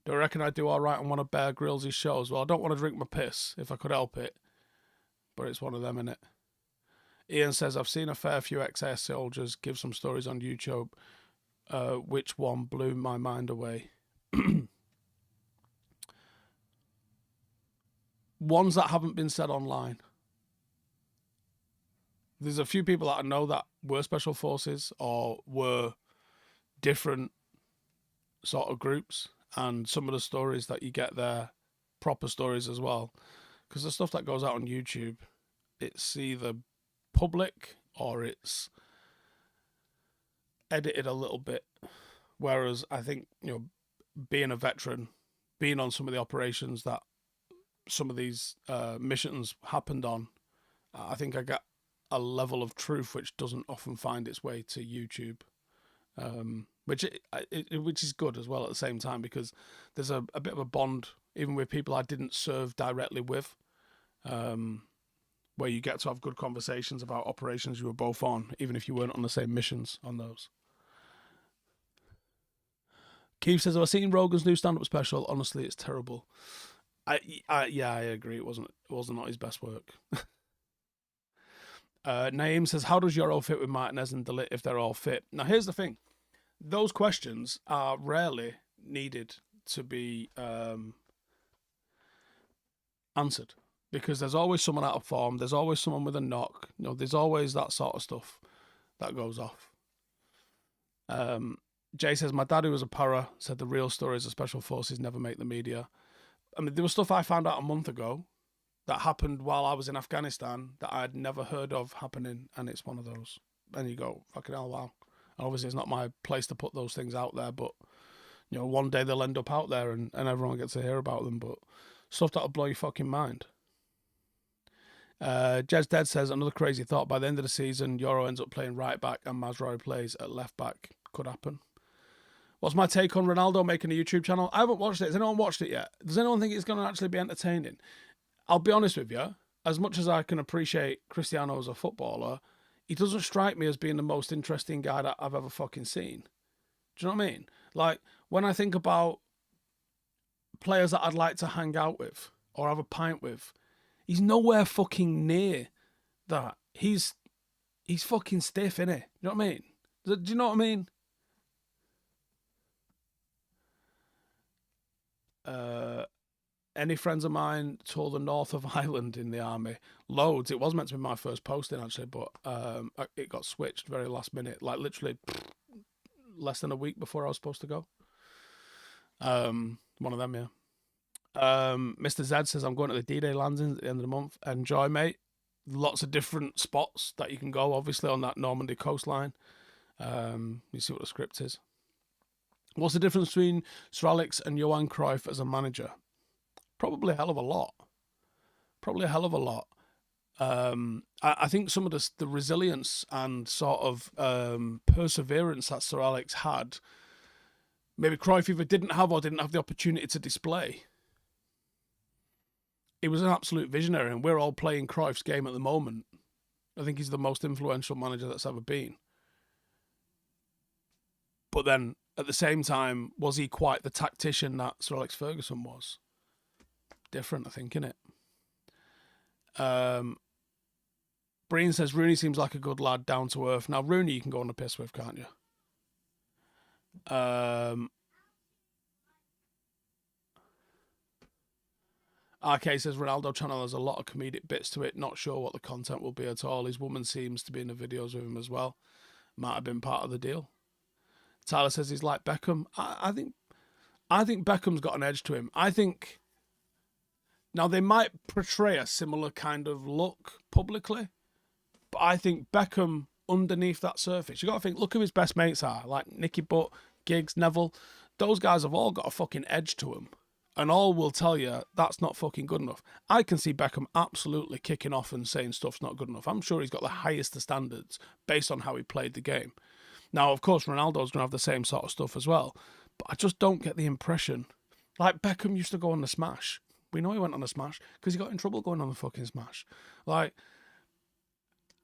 Do I reckon I'd do all right on one of Bear Grylls' shows? Well, I don't want to drink my piss if I could help it, but it's one of them, innit? Ian says, I've seen a fair few XS soldiers give some stories on YouTube. Which one blew my mind away? Ones that haven't been said online. There's a few people that I know that were special forces or were different sort of groups, and some of the stories that you get there, proper stories as well. Because the stuff that goes out on YouTube, it's either public or it's edited a little bit. Whereas I think, you know, being a veteran, being on some of the operations that some of these missions happened on, I think I got a level of truth which doesn't often find its way to YouTube, which is good as well at the same time, because there's a bit of a bond even with people I didn't serve directly with, where you get to have good conversations about operations you were both on, even if you weren't on the same missions on those. Keith says, I've seen Rogan's new stand-up special. Honestly, it's terrible. Yeah, I agree. It wasn't not his best work. Naeem says, how does Euro fit with Martinez and Delit if they're all fit? Now, here's the thing. Those questions are rarely needed to be answered, because there's always someone out of form. There's always someone with a knock. You know, there's always that sort of stuff that goes off. Jay says, my dad, who was a para, said the real story is the special forces never make the media. I mean, there was stuff I found out a month ago that happened while I was in Afghanistan that I had never heard of happening, and it's one of those. And you go, fucking hell, wow. And obviously, it's not my place to put those things out there, but, you know, one day they'll end up out there and everyone gets to hear about them, but stuff that'll blow your fucking mind. Jez Dead says, another crazy thought, by the end of the season, Euro ends up playing right back and Mazraoui plays at left back. Could happen. What's my take on Ronaldo making a YouTube channel? I haven't watched it. Has anyone watched it yet? Does anyone think it's going to actually be entertaining? I'll be honest with you. As much as I can appreciate Cristiano as a footballer, he doesn't strike me as being the most interesting guy that I've ever fucking seen. Do you know what I mean? Like, when I think about players that I'd like to hang out with or have a pint with, he's nowhere fucking near that. He's fucking stiff, innit? Do you know what I mean? Do you know what I mean? Any friends of mine tour the north of Ireland in the army? Loads. It was meant to be my first posting, actually, but it got switched very last minute, like literally less than a week before I was supposed to go. One of them, yeah. Mr. Z says, I'm going to the D-Day landings at the end of the month. Enjoy, mate. Lots of different spots that you can go, obviously, on that Normandy coastline. You see what the script is. What's the difference between Sir Alex and Johan Cruyff as a manager? Probably a hell of a lot. I think some of the resilience and sort of perseverance that Sir Alex had, maybe Cruyff either didn't have or didn't have the opportunity to display. He was an absolute visionary, and we're all playing Cruyff's game at the moment. I think he's the most influential manager that's ever been. But then, at the same time, was he quite the tactician that Sir Alex Ferguson was? Different, I think, innit? Breen says, Rooney seems like a good lad, down to earth. Now, Rooney you can go on the piss with, can't you? RK says, Ronaldo channel has a lot of comedic bits to it. Not sure what the content will be at all. His woman seems to be in the videos with him as well. Might have been part of the deal. Tyler says he's like Beckham. I think Beckham's got an edge to him. I think now they might portray a similar kind of look publicly, but I think Beckham underneath that surface, you got to think, look who his best mates are, like Nicky Butt, Giggs, Neville. Those guys have all got a fucking edge to them, and all will tell you that's not fucking good enough. I can see Beckham absolutely kicking off and saying stuff's not good enough. I'm sure he's got the highest of standards based on how he played the game. Now, of course, Ronaldo's going to have the same sort of stuff as well, but I just don't get the impression. Like, Beckham used to go on the smash. We know he went on the smash because he got in trouble going on the fucking smash. Like,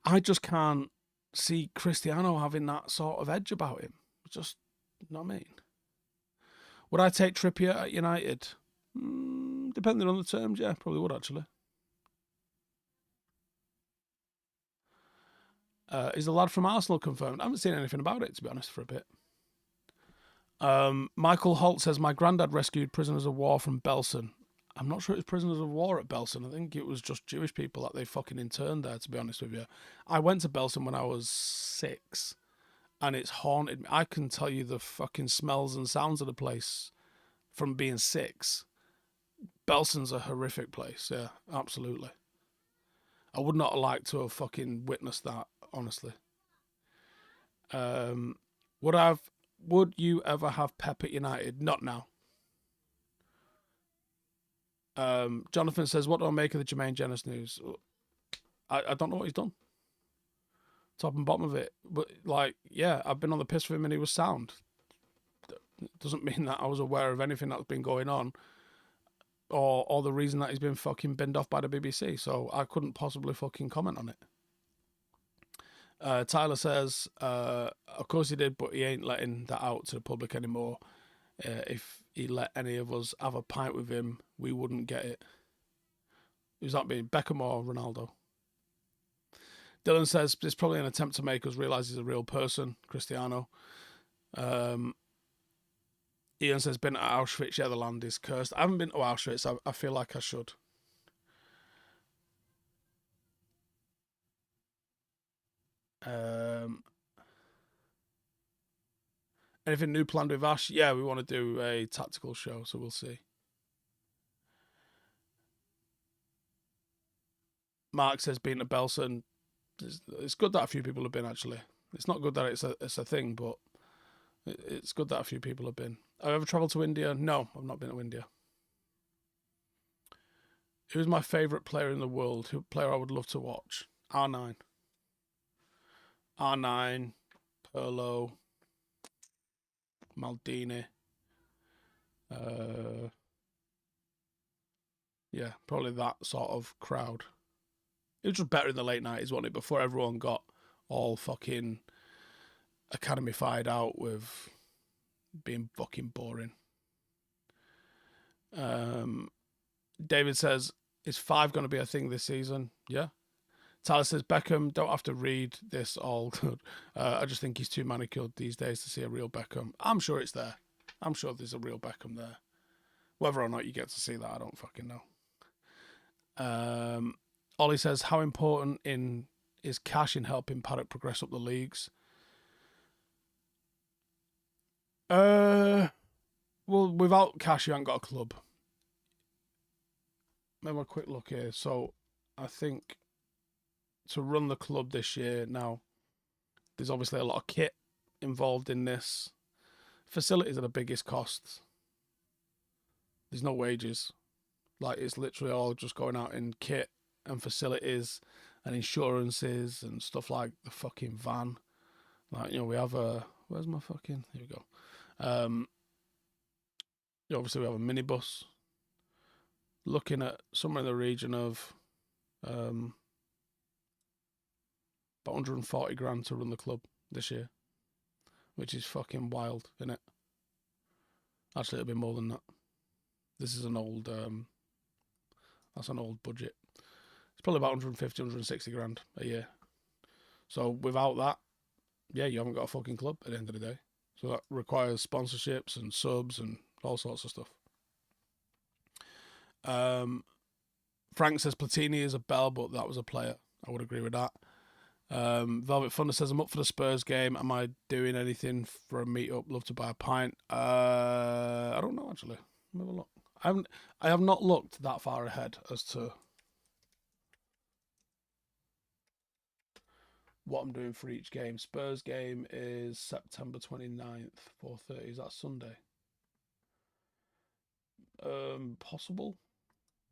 I just can't see Cristiano having that sort of edge about him. Just, you know what I mean? Would I take Trippier at United? Depending on the terms, yeah, probably would, actually. Is the lad from Arsenal confirmed? I haven't seen anything about it, to be honest, for a bit. Michael Holt says, my granddad rescued prisoners of war from Belsen. I'm not sure it was prisoners of war at Belsen. I think it was just Jewish people that they fucking interned there, to be honest with you. I went to Belsen when I was 6, and it's haunted me. I can tell you the fucking smells and sounds of the place from being 6. Belsen's a horrific place, yeah, absolutely. I would not like to have fucking witnessed that, honestly. Would you ever have Pep at United? Not now. Jonathan says, what do I make of the Jermaine Jenas news? I don't know what he's done. Top and bottom of it. But, like, yeah, I've been on the piss for him and he was sound. Doesn't mean that I was aware of anything that's been going on or the reason that he's been fucking binned off by the BBC. So I couldn't possibly fucking comment on it. Tyler says, of course he did, but he ain't letting that out to the public anymore. If he let any of us have a pint with him, we wouldn't get it. Who's that being, Beckham or Ronaldo? Dylan says, it's probably an attempt to make us realise he's a real person, Cristiano. Ian says, been at Auschwitz, yeah, the land is cursed. I haven't been to Auschwitz, I feel like I should. Anything new planned with Ash? Yeah, we want to do a tactical show, so we'll see. Mark says, been to Belsen. It's good that a few people have been, actually. It's not good that it's a thing, but it's good that a few people have been. Have I ever travelled to India? No, I've not been to India. Who's my favourite player in the world? Who player I would love to watch? R9. R9, Pirlo, Maldini. Yeah, probably that sort of crowd. It was just better in the late 90s, wasn't it? Before everyone got all fucking academy-fied out with being fucking boring. David says, is 5 going to be a thing this season? Yeah. Tyler says, Beckham, don't have to read this all good. I just think he's too manicured these days to see a real Beckham. I'm sure it's there. I'm sure there's a real Beckham there. Whether or not you get to see that, I don't fucking know. Ollie says, how important is cash in helping Paddock progress up the leagues? Well, Well, without cash, you ain't got a club. Let me have a quick look here. So, I think to run the club this year now, there's obviously a lot of kit involved in this. Facilities are the biggest costs. There's no wages. Like, it's literally all just going out in kit and facilities and insurances and stuff like the fucking van. Like, we have a... Where's my fucking... Here we go. Obviously, we have a minibus. Looking at somewhere in the region of about 140 grand to run the club this year, which is fucking wild, isn't it? Actually, it'll be more than that. This is an old... that's an old budget. It's probably about 150, 160 grand a year. So without that, yeah, you haven't got a fucking club at the end of the day. So that requires sponsorships and subs and all sorts of stuff. Frank says Platini is a bell, but that was a player. I would agree with that. Velvet Thunder says, I'm up for the Spurs game. Am I doing anything for a meet-up? Love to buy a pint. I don't know, actually. Let me have a look. I have not looked that far ahead as to what I'm doing for each game. Spurs game is September 29th, 4:30. Is that Sunday? Possible.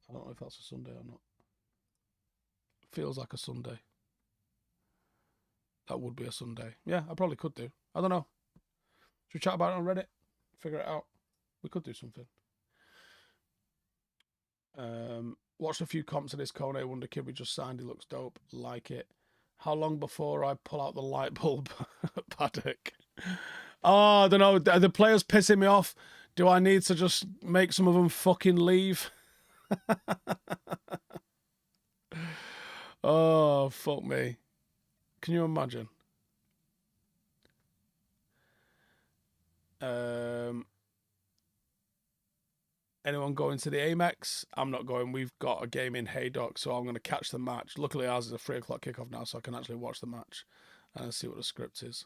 I don't know if that's a Sunday or not. Feels like a Sunday. That would be a Sunday. Yeah, I probably could do. I don't know. Should we chat about it on Reddit? Figure it out. We could do something. Watched a few comps of this Kone Wonder Kid we just signed. He looks dope. Like it. How long before I pull out the light bulb? Paddock. Oh, I don't know. Are the players pissing me off? Do I need to just make some of them fucking leave? Oh, fuck me. Can you imagine? Anyone going to the Amex? I'm not going. We've got a game in Haydock, so I'm going to catch the match. Luckily, ours is a 3 o'clock kickoff now, so I can actually watch the match and see what the script is.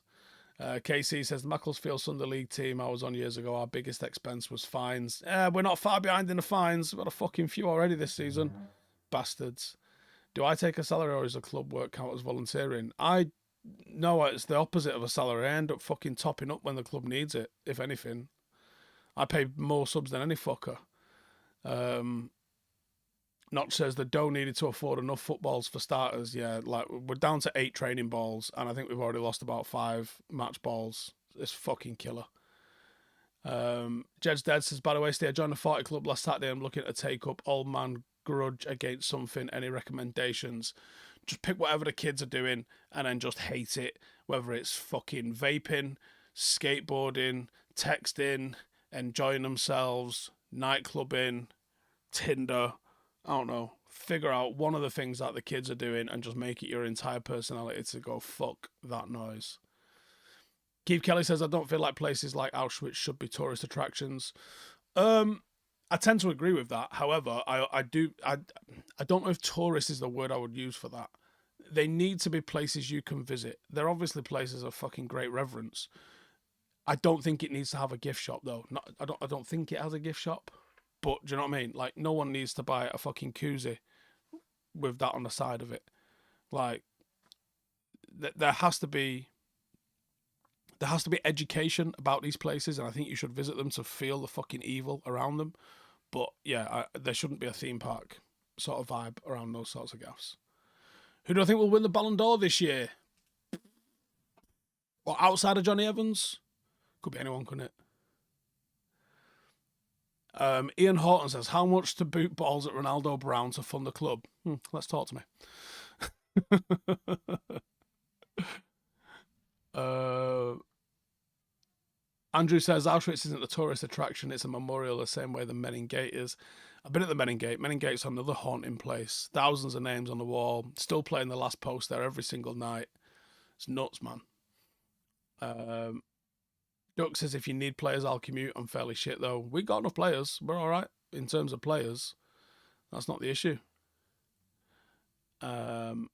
KC says, the Macclesfield Sunday League team I was on years ago, our biggest expense was fines. We're not far behind in the fines. We've got a fucking few already this season. Bastards. Do I take a salary or is the club work count as volunteering? No, it's the opposite of a salary. I end up fucking topping up when the club needs it, if anything. I pay more subs than any fucker. Notch says the Doe needed to afford enough footballs for starters. Yeah, like we're down to 8 training balls, and I think we've already lost about 5 match balls. It's fucking killer. Jed's Dead says, by the way, Steve, I joined the 40 club last Saturday. I'm looking to take up old man grudge against something. Any recommendations? Just pick whatever the kids are doing and then just hate it. Whether it's fucking vaping, skateboarding, texting, enjoying themselves, nightclubbing, Tinder, I don't know. Figure out one of the things that the kids are doing and just make it your entire personality to go, fuck that noise. Keith Kelly says, I don't feel like places like Auschwitz should be tourist attractions. I tend to agree with that. However, I don't know if tourist is the word I would use for that. They need to be places you can visit. They're obviously places of fucking great reverence. I don't think it needs to have a gift shop though. I don't think it has a gift shop. But do you know what I mean? Like, no one needs to buy a fucking koozie with that on the side of it. Like, there has to be education about these places, and I think you should visit them to feel the fucking evil around them. But yeah, there shouldn't be a theme park sort of vibe around those sorts of gaffs. Who do I think will win the Ballon d'Or this year? Well, outside of Johnny Evans? Could be anyone, couldn't it? Ian Horton says, how much to boot balls at Ronaldo Brown to fund the club? Let's talk to me. Andrew says, Auschwitz isn't a tourist attraction, it's a memorial the same way the Menin Gate is. I've been at the Menin Gate. Menin Gate's another haunting place. Thousands of names on the wall. Still playing the last post there every single night. It's nuts, man. Duck says, if you need players, I'll commute. I'm fairly shit, though. We got enough players. We're all right in terms of players. That's not the issue. Terence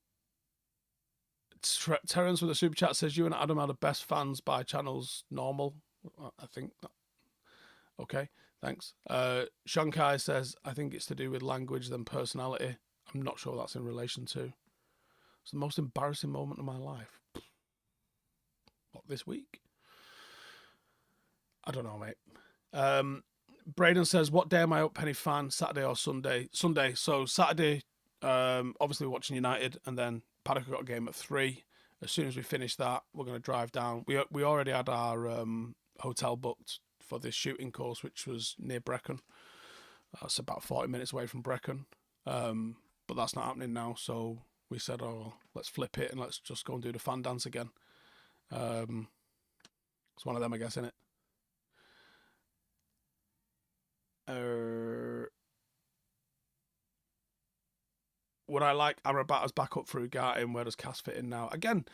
with a super chat says, you and Adam are the best fans by channels normal. I think that. Okay, thanks. Shankai says, I think it's to do with language than personality. I'm not sure what that's in relation to. It's the most embarrassing moment of my life. What, this week? I don't know, mate. Braden says, what day am I up, Penny fan? Saturday or Sunday? Sunday. So Saturday, obviously we're watching United, and then Paddock got a game at 3. As soon as we finish that, we're going to drive down. We already had our hotel booked for this shooting course, which was near Brecon. That's about 40 minutes away from Brecon. But that's not happening now, so we said, oh, well, let's flip it and let's just go and do the fan dance again. It's one of them, I guess, innit? Would I like Amrabat's back up for Ugarte, and where does Cass fit in now? Again,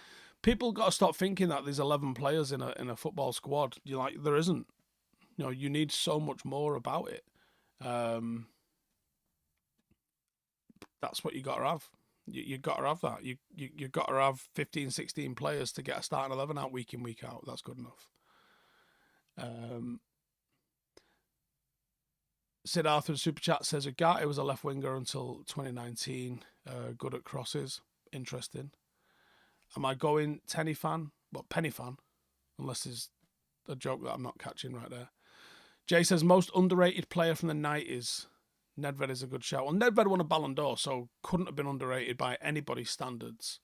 people got to stop thinking that there's 11 players in a football squad. You like, there isn't. You know, you need so much more about it. That's what you got to have. You got to have that. You got to have 15, 16 players to get a starting 11 out week in, week out. That's good enough. Sid Arthur in Super Chat says, Ugarte was a left winger until 2019. Good at crosses. Interesting. Am I going Tenny fan? Well, Penny fan. Unless there's a joke that I'm not catching right there. Jay says, most underrated player from the 90s. Nedved is a good shout. Well, Nedved won a Ballon d'Or, so couldn't have been underrated by anybody's standards.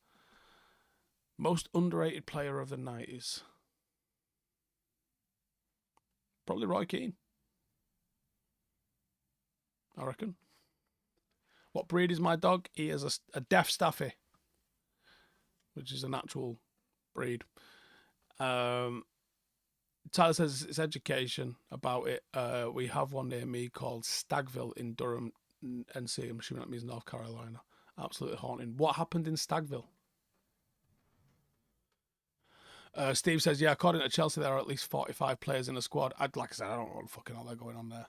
Most underrated player of the 90s. Probably Roy Keane, I reckon. What breed is my dog? He is a deaf staffy, which is an actual breed. Tyler says it's education about it. We have one near me called Stagville in Durham, NC. I'm assuming that means North Carolina. Absolutely haunting. What happened in Stagville? Steve says, yeah, according to Chelsea, there are at least 45 players in the squad. Like I said, I don't know what fucking hell they're going on there.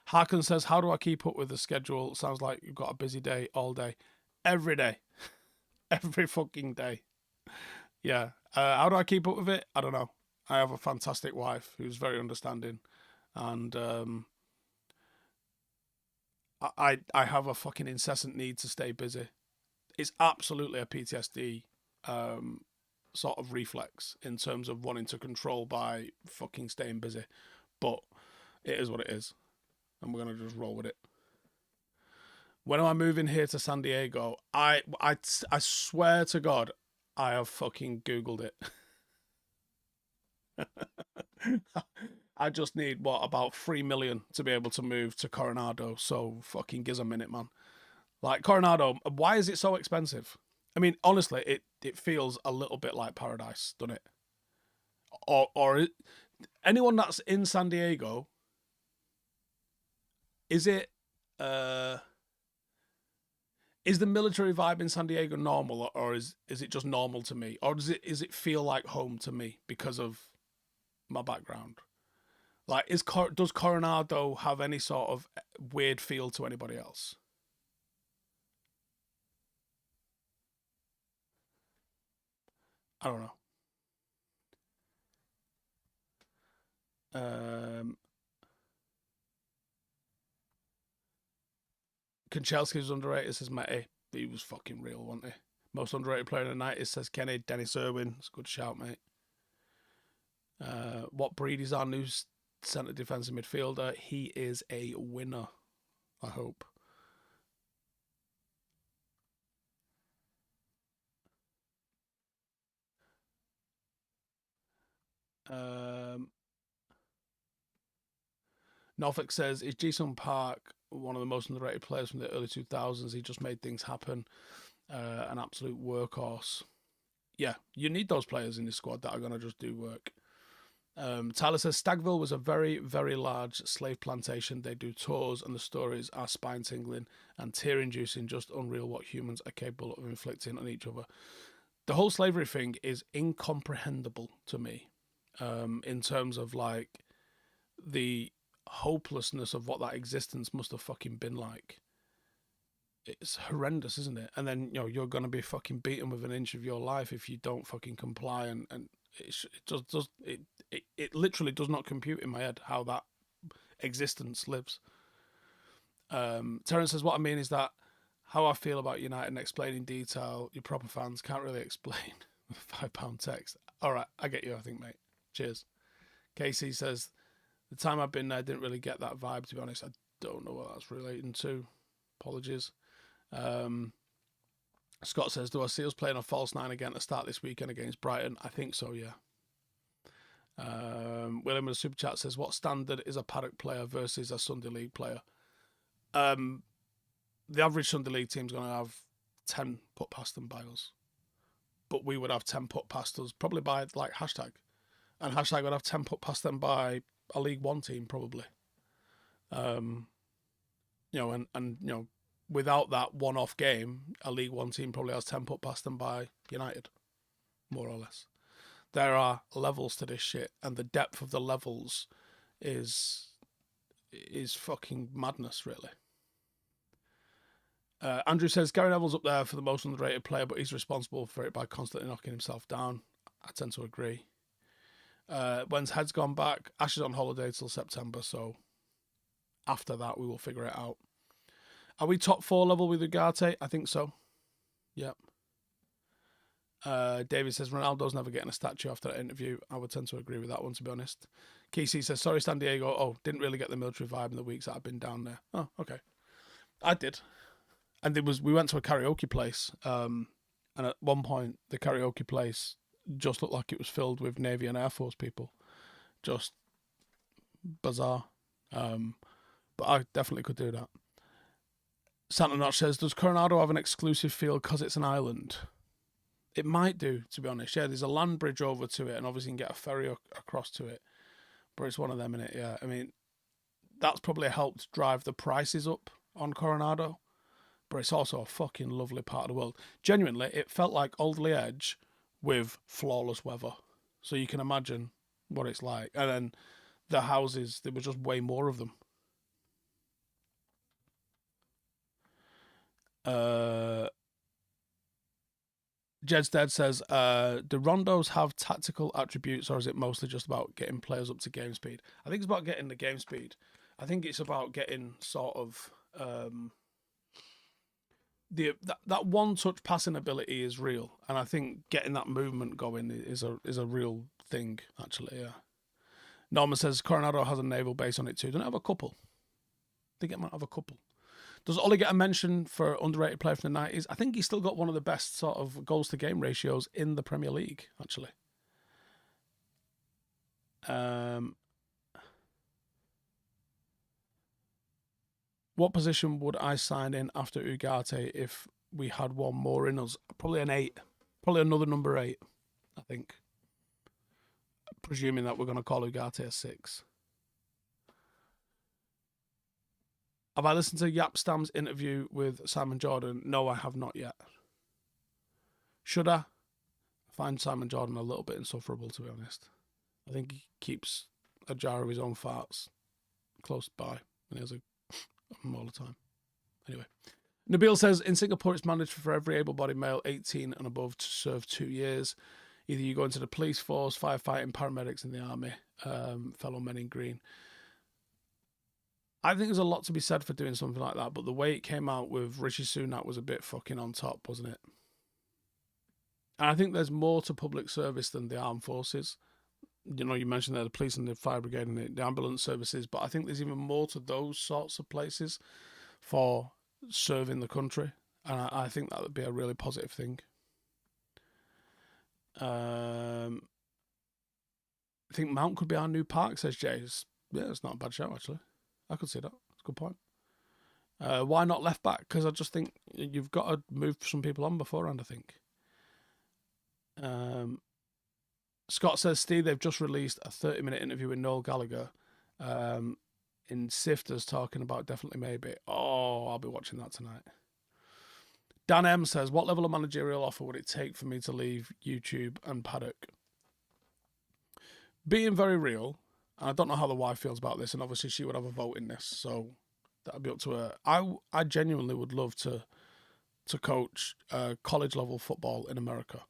Harkin says, how do I keep up with the schedule? Sounds like you've got a busy day all day. Every day. Every fucking day. Yeah. How do I keep up with it? I don't know. I have a fantastic wife who's very understanding. And I have a fucking incessant need to stay busy. It's absolutely a PTSD sort of reflex in terms of wanting to control by fucking staying busy. But it is what it is. And we're going to just roll with it. When am I moving here to San Diego? I swear to God, I have fucking Googled it. I just need, about 3 million to be able to move to Coronado. So fucking gives a minute, man. Like, Coronado, why is it so expensive? I mean, honestly, it feels a little bit like paradise, doesn't it? Or anyone that's in San Diego, is it is the military vibe in San Diego normal, or is it just normal to me, or does it feel like home to me because of my background? Like, does Coronado have any sort of weird feel to anybody else? I don't know. Kanchelski was underrated, says Matty. He was fucking real, wasn't he? Most underrated player in the 90s, says Kenny. Dennis Irwin. It's a good shout, mate. What breed is our new centre defensive midfielder? He is a winner, I hope. Norfolk says, is Jason Park one of the most underrated players from the early 2000s? He just made things happen. An absolute workhorse. Yeah, you need those players in the squad that are going to just do work. Tyler says, Stagville was a very, very large slave plantation. They do tours and the stories are spine-tingling and tear-inducing, just unreal what humans are capable of inflicting on each other. The whole slavery thing is incomprehensible to me, in terms of, like, the hopelessness of what that existence must have fucking been like. It's horrendous, isn't it? And then, you're going to be fucking beaten with an inch of your life if you don't fucking comply, and it literally does not compute in my head how that existence lives. Terence says, what I mean is that how I feel about United and explain in detail, you proper fans can't really explain with a £5 text. All right, I get you, I think, mate. Cheers. Casey says, the time I've been there, I didn't really get that vibe, to be honest. I don't know what that's relating to. Apologies. Scott says, do I see us playing a false nine again to start this weekend against Brighton? I think so, yeah. William in the super chat says, what standard is a Paddock player versus a Sunday League player? The average Sunday League team's going to have 10 put past them by us. But we would have 10 put past us, probably by, like, hashtag. And hashtag would have 10 put past them by a League One team, probably. You know, and you know, without that one-off game, a League One team probably has 10 put past them by United, more or less. There are levels to this shit, and the depth of the levels is fucking madness, really. Andrew says, Gary Neville's up there for the most underrated player, but he's responsible for it by constantly knocking himself down. I tend to agree. When's Head's gone back? Ash is on holiday till September, so after that we will figure it out. Are we top 4 level with Ugarte? I think so. Yep. David says, Ronaldo's never getting a statue after that interview. I would tend to agree with that one, to be honest. Kesey says, sorry, San Diego. Oh, didn't really get the military vibe in the weeks that I've been down there. Oh, okay. I did. And we went to a karaoke place, and at one point, the karaoke place just looked like it was filled with Navy and Air Force people. Just bizarre. But I definitely could do that. Santa Notch says, does Coronado have an exclusive feel because it's an island? It might do, to be honest. Yeah, there's a land bridge over to it, and obviously you can get a ferry across to it. But it's one of them, innit? Yeah, I mean, that's probably helped drive the prices up on Coronado. But it's also a fucking lovely part of the world. Genuinely, it felt like Alderley Edge with flawless weather. So you can imagine what it's like. And then the houses, there was just way more of them. Jed's Dead says, do rondos have tactical attributes, or is it mostly just about getting players up to game speed? I think it's about getting the game speed. I think it's about getting sort of that one-touch passing ability is real, and I think getting that movement going is a real thing, actually. Yeah. Norman says Coronado has a naval base on it too. Don't it have a couple? I think it might have a couple. Does Ollie get a mention for underrated player from the 90s? I think he's still got one of the best sort of goals to game ratios in the Premier League, actually. What position would I sign in after Ugarte if we had one more in us? Probably an 8. Probably another number 8, I think. Presuming that we're going to call Ugarte a 6. Have I listened to Yap Stam's interview with Simon Jordan? No, I have not yet. Should I? I find Simon Jordan a little bit insufferable, to be honest. I think he keeps a jar of his own farts close by, and he has them all the time. Anyway. Nabil says, in Singapore, it's mandatory for every able-bodied male 18 and above to serve 2 years. Either you go into the police force, firefighting, paramedics in the army, fellow men in green. I think there's a lot to be said for doing something like that, but the way it came out with Rishi Sunak was a bit fucking on top, wasn't it? And I think there's more to public service than the armed forces. You know, you mentioned there the police and the fire brigade and the ambulance services, but I think there's even more to those sorts of places for serving the country, and I think that would be a really positive thing. I think Mount could be our new park, says Jay. Yeah, it's not a bad show, actually. I could see that. That's a good point. Why not left back? Because I just think you've got to move some people on beforehand, I think. Scott says, Steve, they've just released a 30-minute interview with Noel Gallagher in Sifters talking about Definitely Maybe. Oh, I'll be watching that tonight. Dan M says, what level of managerial offer would it take for me to leave YouTube and Paddock? Being very real, and I don't know how the wife feels about this, and obviously she would have a vote in this, so that'd be up to her. I genuinely would love to coach college-level football in America,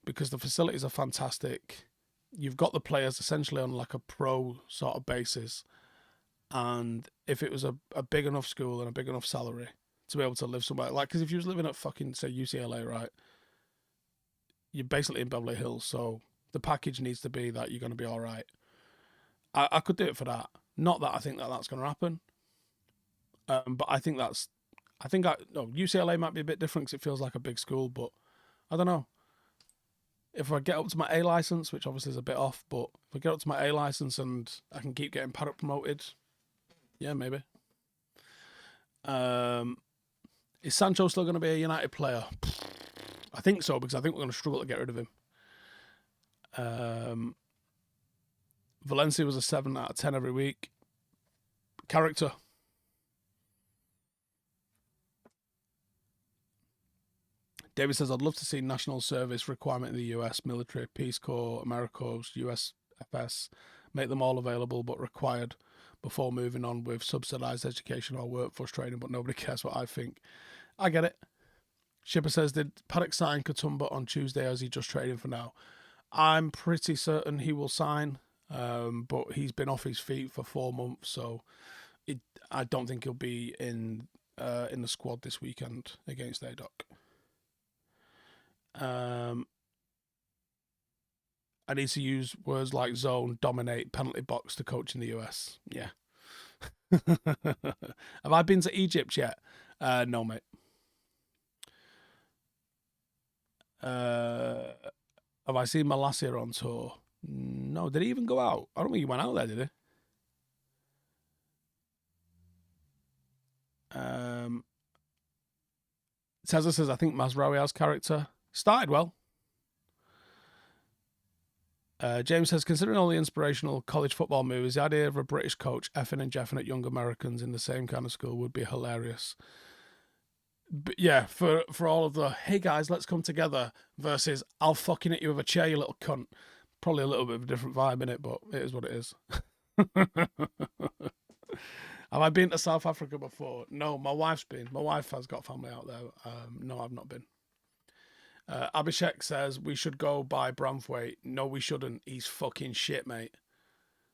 because the facilities are fantastic. You've got the players essentially on like a pro sort of basis, And if it was a big enough school and a big enough salary to be able to live somewhere, like, because if you was living at fucking, say, UCLA, right, you're basically in Beverly Hills, so the package needs to be that you're going to be all right. I could do it for that. Not that I think that that's going to happen, but I think that's. No, UCLA might be a bit different because it feels like a big school, but I don't know. If I get up to my A license, which obviously is a bit off, but if I get up to my A license and I can keep getting paddock promoted, yeah, maybe. Is Sancho still going to be a United player? I think so, because I think we're going to struggle to get rid of him. Valencia was a 7 out of 10 every week. Character. David says, I'd love to see national service requirement in the US, military, Peace Corps, AmeriCorps, USFS, make them all available but required before moving on with subsidised education or workforce training, but nobody cares what I think. I get it. Shipper says, did Paddock sign Katoomba on Tuesday, or is he just trading for now? I'm pretty certain he will sign, but he's been off his feet for 4 months, so I don't think he'll be in the squad this weekend against ADOC. I need to use words like zone, dominate, penalty box to coach in the US. Yeah. Have I been to Egypt yet? No, mate. Have I seen Malasia on tour? No. Did he even go out? I don't think he went out there, did he? Tezza says, I think Mazraoui has character. Started well. James says, considering all the inspirational college football movies, the idea of a British coach effing and jeffing at young Americans in the same kind of school would be hilarious. But yeah, for all of the, hey guys, let's come together versus I'll fucking hit you with a chair, you little cunt. Probably a little bit of a different vibe in it, but it is what it is. Have I been to South Africa before? No, my wife's been. My wife has got family out there. No, I've not been. Abhishek says we should go buy Branthwaite. No, we shouldn't. He's fucking shit, mate.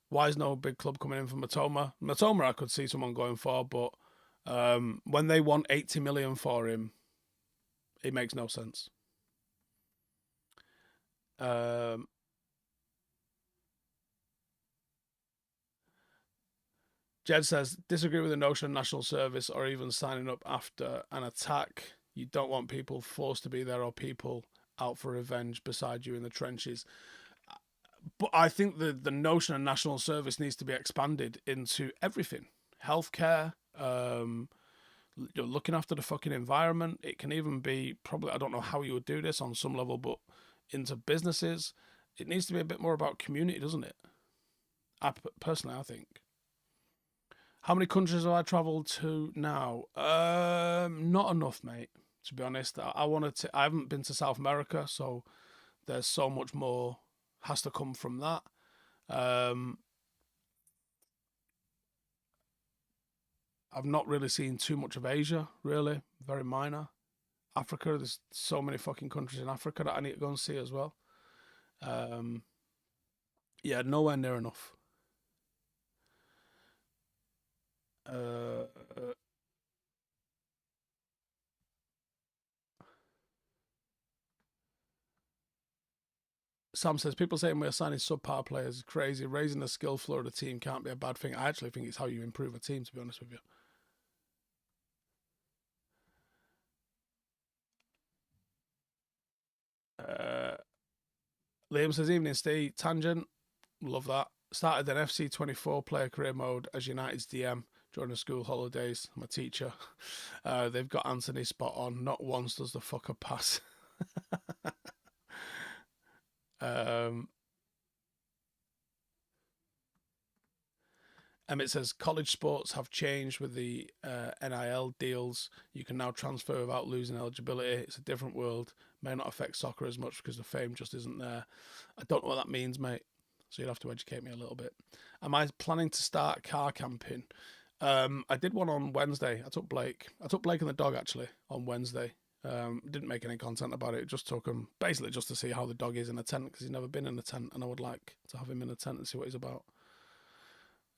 Why is no big club coming in for Matoma? Matoma, I could see someone going for, but when they want 80 million for him, it makes no sense. Jed says, disagree with the notion of national service or even signing up after an attack. You don't want people forced to be there or people out for revenge beside you in the trenches. But I think the notion of national service needs to be expanded into everything. Healthcare, you're looking after the fucking environment. It can even be, probably, I don't know how you would do this on some level, but into businesses. It needs to be a bit more about community, doesn't it? Personally, I think. How many countries have I travelled to now? Not enough, mate. To be honest, I wanted to. I haven't been to South America, so there's so much more has to come from that. I've not really seen too much of Asia, really. Very minor. Africa, there's so many fucking countries in Africa that I need to go and see as well. Yeah, nowhere near enough. Sam says, people saying we're signing subpar players is crazy. Raising the skill floor of the team can't be a bad thing. I actually think it's how you improve a team, to be honest with you. Liam says, evening, Steve. Tangent. Love that. Started an FC24 player career mode as United's DM during the school holidays. I'm a teacher. They've got Anthony spot on. Not once does the fucker pass. Emmett says college sports have changed with the NIL deals. You can now transfer without losing eligibility. It's a different world. May not affect soccer as much because the fame just isn't there. I don't know what that means, mate. So you'd have to educate me a little bit. Am I planning to start car camping? I did one on Wednesday. I took Blake and the dog actually on Wednesday. Didn't make any content about it. Just took him basically just to see how the dog is in a tent because he's never been in a tent, and I would like to have him in a tent and see what he's about.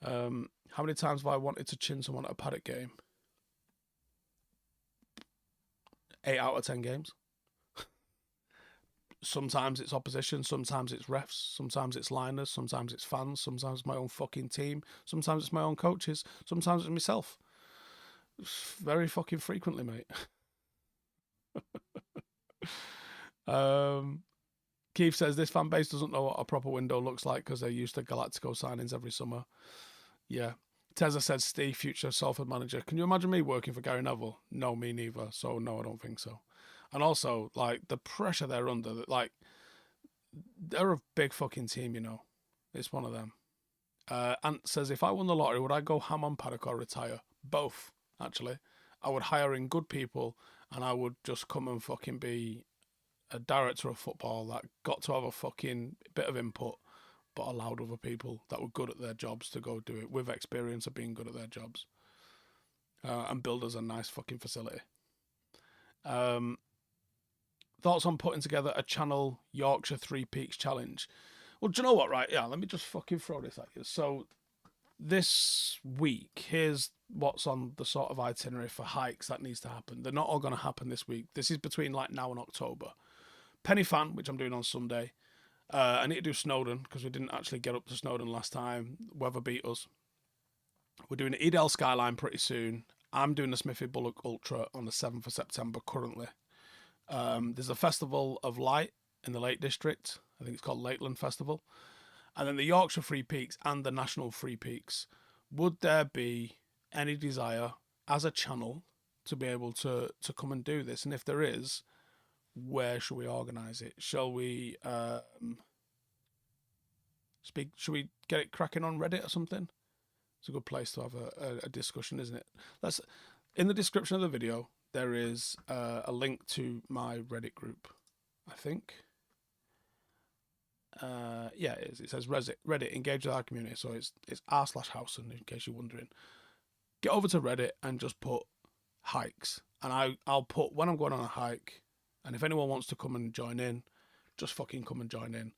How many times have I wanted to chin someone at a paddock game? 8 out of 10 games. Sometimes it's opposition, sometimes it's refs, sometimes it's liners, sometimes it's fans, sometimes it's my own fucking team, sometimes it's my own coaches, sometimes it's myself. Very fucking frequently, mate. Keith says this fan base doesn't know what a proper window looks like because they're used to Galactico signings every summer. Yeah. Tezza says Steve, future Salford manager. Can you imagine me working for Gary Neville? No, me neither. So no, I don't think so. And also, like, the pressure they're under, like, they're a big fucking team, you know. It's one of them. Ant says, if I won the lottery, would I go ham on paddock or retire? Both, actually. I would hire in good people and I would just come and fucking be a director of football that got to have a fucking bit of input but allowed other people that were good at their jobs to go do it with experience of being good at their jobs, and build us a nice fucking facility. Thoughts on putting together a Channel Yorkshire Three Peaks challenge? Well, do you know what, right? Yeah, let me just fucking throw this at you. So this week, here's what's on the sort of itinerary for hikes that needs to happen. They're not all going to happen this week. This is between like now and October. Penny Fan, which I'm doing on Sunday. I need to do Snowdon because we didn't actually get up to Snowdon last time. Weather beat us. We're doing the Edel Skyline pretty soon. I'm doing the Smithy Bullock Ultra on the 7th of September currently. There's a Festival of Light in the Lake District. I think it's called Lakeland Festival. And then the Yorkshire Free Peaks and the National Free Peaks. Would there be any desire as a channel to be able to come and do this? And if there is, where should we organise it? Shall we should we get it cracking on Reddit or something? It's a good place to have a discussion, isn't it? That's in the description of the video. There is a link to my Reddit group, I think. Yeah, it is. It says Reddit, engage with our community. So it's r/Howson, in case you're wondering. Get over to Reddit and just put hikes. And I'll put when I'm going on a hike. And if anyone wants to come and join in, just fucking come and join in.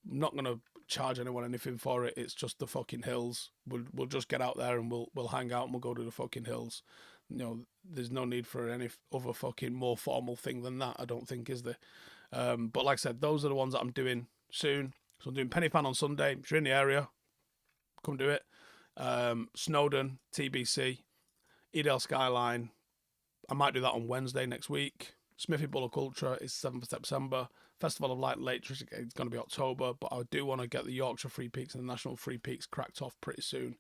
I'm not going to charge anyone anything for it. It's just the fucking hills. We'll just get out there and we'll hang out and we'll go to the fucking hills. You know, there's no need for any other fucking more formal thing than that, I don't think, is there? But like I said, those are the ones that I'm doing soon. So I'm doing Penny Fan on Sunday. If you're in the area, come do it. Snowdon, TBC, Edel Skyline. I might do that on Wednesday next week. Smithy Bullock Ultra is 7th of September. Festival of Light Lake District is going to be October, but I do want to get the Yorkshire Free Peaks and the National Free Peaks cracked off pretty soon.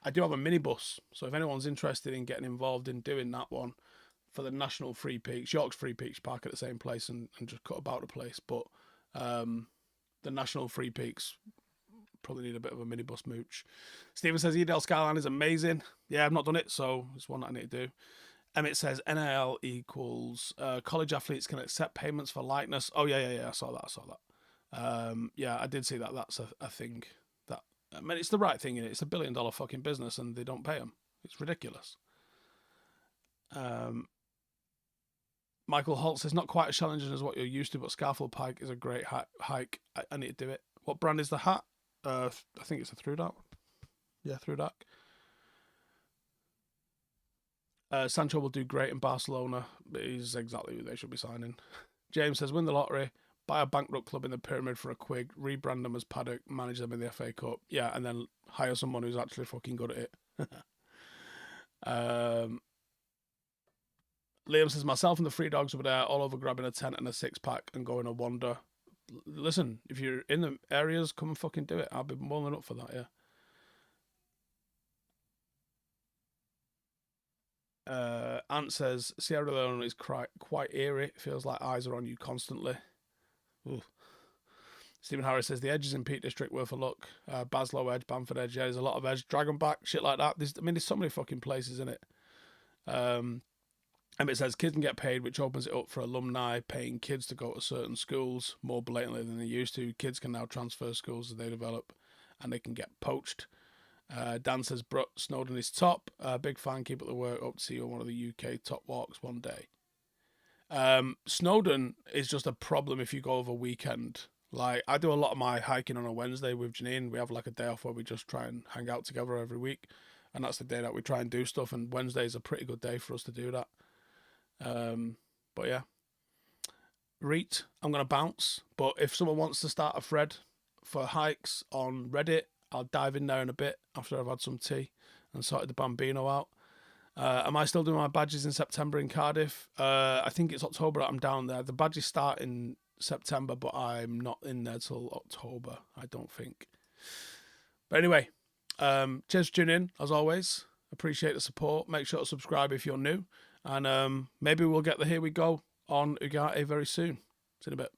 I do have a minibus, so if anyone's interested in getting involved in doing that one for the National Free Peaks, Yorkshire Free Peaks park at the same place and just cut about the place, but the National Free Peaks probably need a bit of a minibus mooch. Stephen says Edel Skyline is amazing. Yeah, I've not done it, so it's one that I need to do. Emmett says NIL equals college athletes can accept payments for likeness. Oh yeah. I saw that. Yeah, I did see that. That's a thing. That I mean, it's the right thing. It's $1 billion fucking business, and they don't pay them. It's ridiculous. Michael Holt says not quite as challenging as what you're used to, but Scarfield Pike is a great hike. I need to do it. What brand is the hat? I think it's a Through Dark. Yeah, Through Dark. Sancho will do great in Barcelona. He's exactly who they should be signing. James says, win the lottery, buy a bankrupt club in the pyramid for a quid, rebrand them as Paddock, manage them in the FA Cup. Yeah, and then hire someone who's actually fucking good at it. Liam says, myself and the three dogs were there all over grabbing a tent and a six-pack and going a wander. Listen, if you're in the areas, come and fucking do it. I'll be more than up for that, yeah. Ant says Sierra Leone is quite eerie. It feels like eyes are on you constantly. Ooh. Stephen Harris says the Edge is in Peak District, worth a look. Baslow Edge, Bamford Edge, yeah, there's a lot of Edge. Dragonback, shit like that. There's so many fucking places in it. And it says kids can get paid, which opens it up for alumni paying kids to go to certain schools more blatantly than they used to. Kids can now transfer schools as they develop, and they can get poached. Dan says, Snowdon is top. Big fan, keep up the work. Hope to see you on one of the UK top walks one day. Snowdon is just a problem if you go over a weekend. Like, I do a lot of my hiking on a Wednesday with Janine. We have like a day off where we just try and hang out together every week. And that's the day that we try and do stuff. And Wednesday is a pretty good day for us to do that. But yeah. Reet, I'm going to bounce. But if someone wants to start a thread for hikes on Reddit, I'll dive in there in a bit after I've had some tea and sorted the Bambino out. Am I still doing my badges in September in Cardiff? I think it's October that I'm down there. The badges start in September, but I'm not in there till October, I don't think. But anyway, cheers for tuning in, as always. Appreciate the support. Make sure to subscribe if you're new. And maybe we'll get the Here We Go on Ugarte very soon. See you in a bit.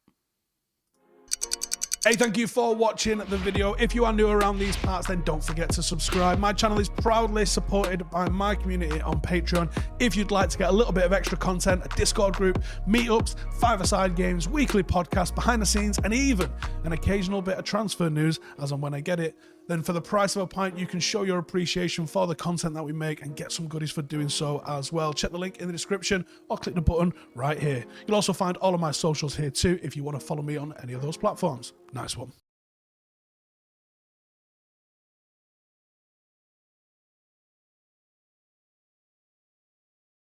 Hey, thank you for watching the video. If you are new around these parts, then don't forget to subscribe. My channel is proudly supported by my community on Patreon. If you'd like to get a little bit of extra content, a Discord group, meetups, five-a-side games, weekly podcasts, behind the scenes, and even an occasional bit of transfer news as and when I get it, then for the price of a pint, you can show your appreciation for the content that we make and get some goodies for doing so as well. Check the link in the description or click the button right here. You'll also find all of my socials here too if you want to follow me on any of those platforms. Nice one.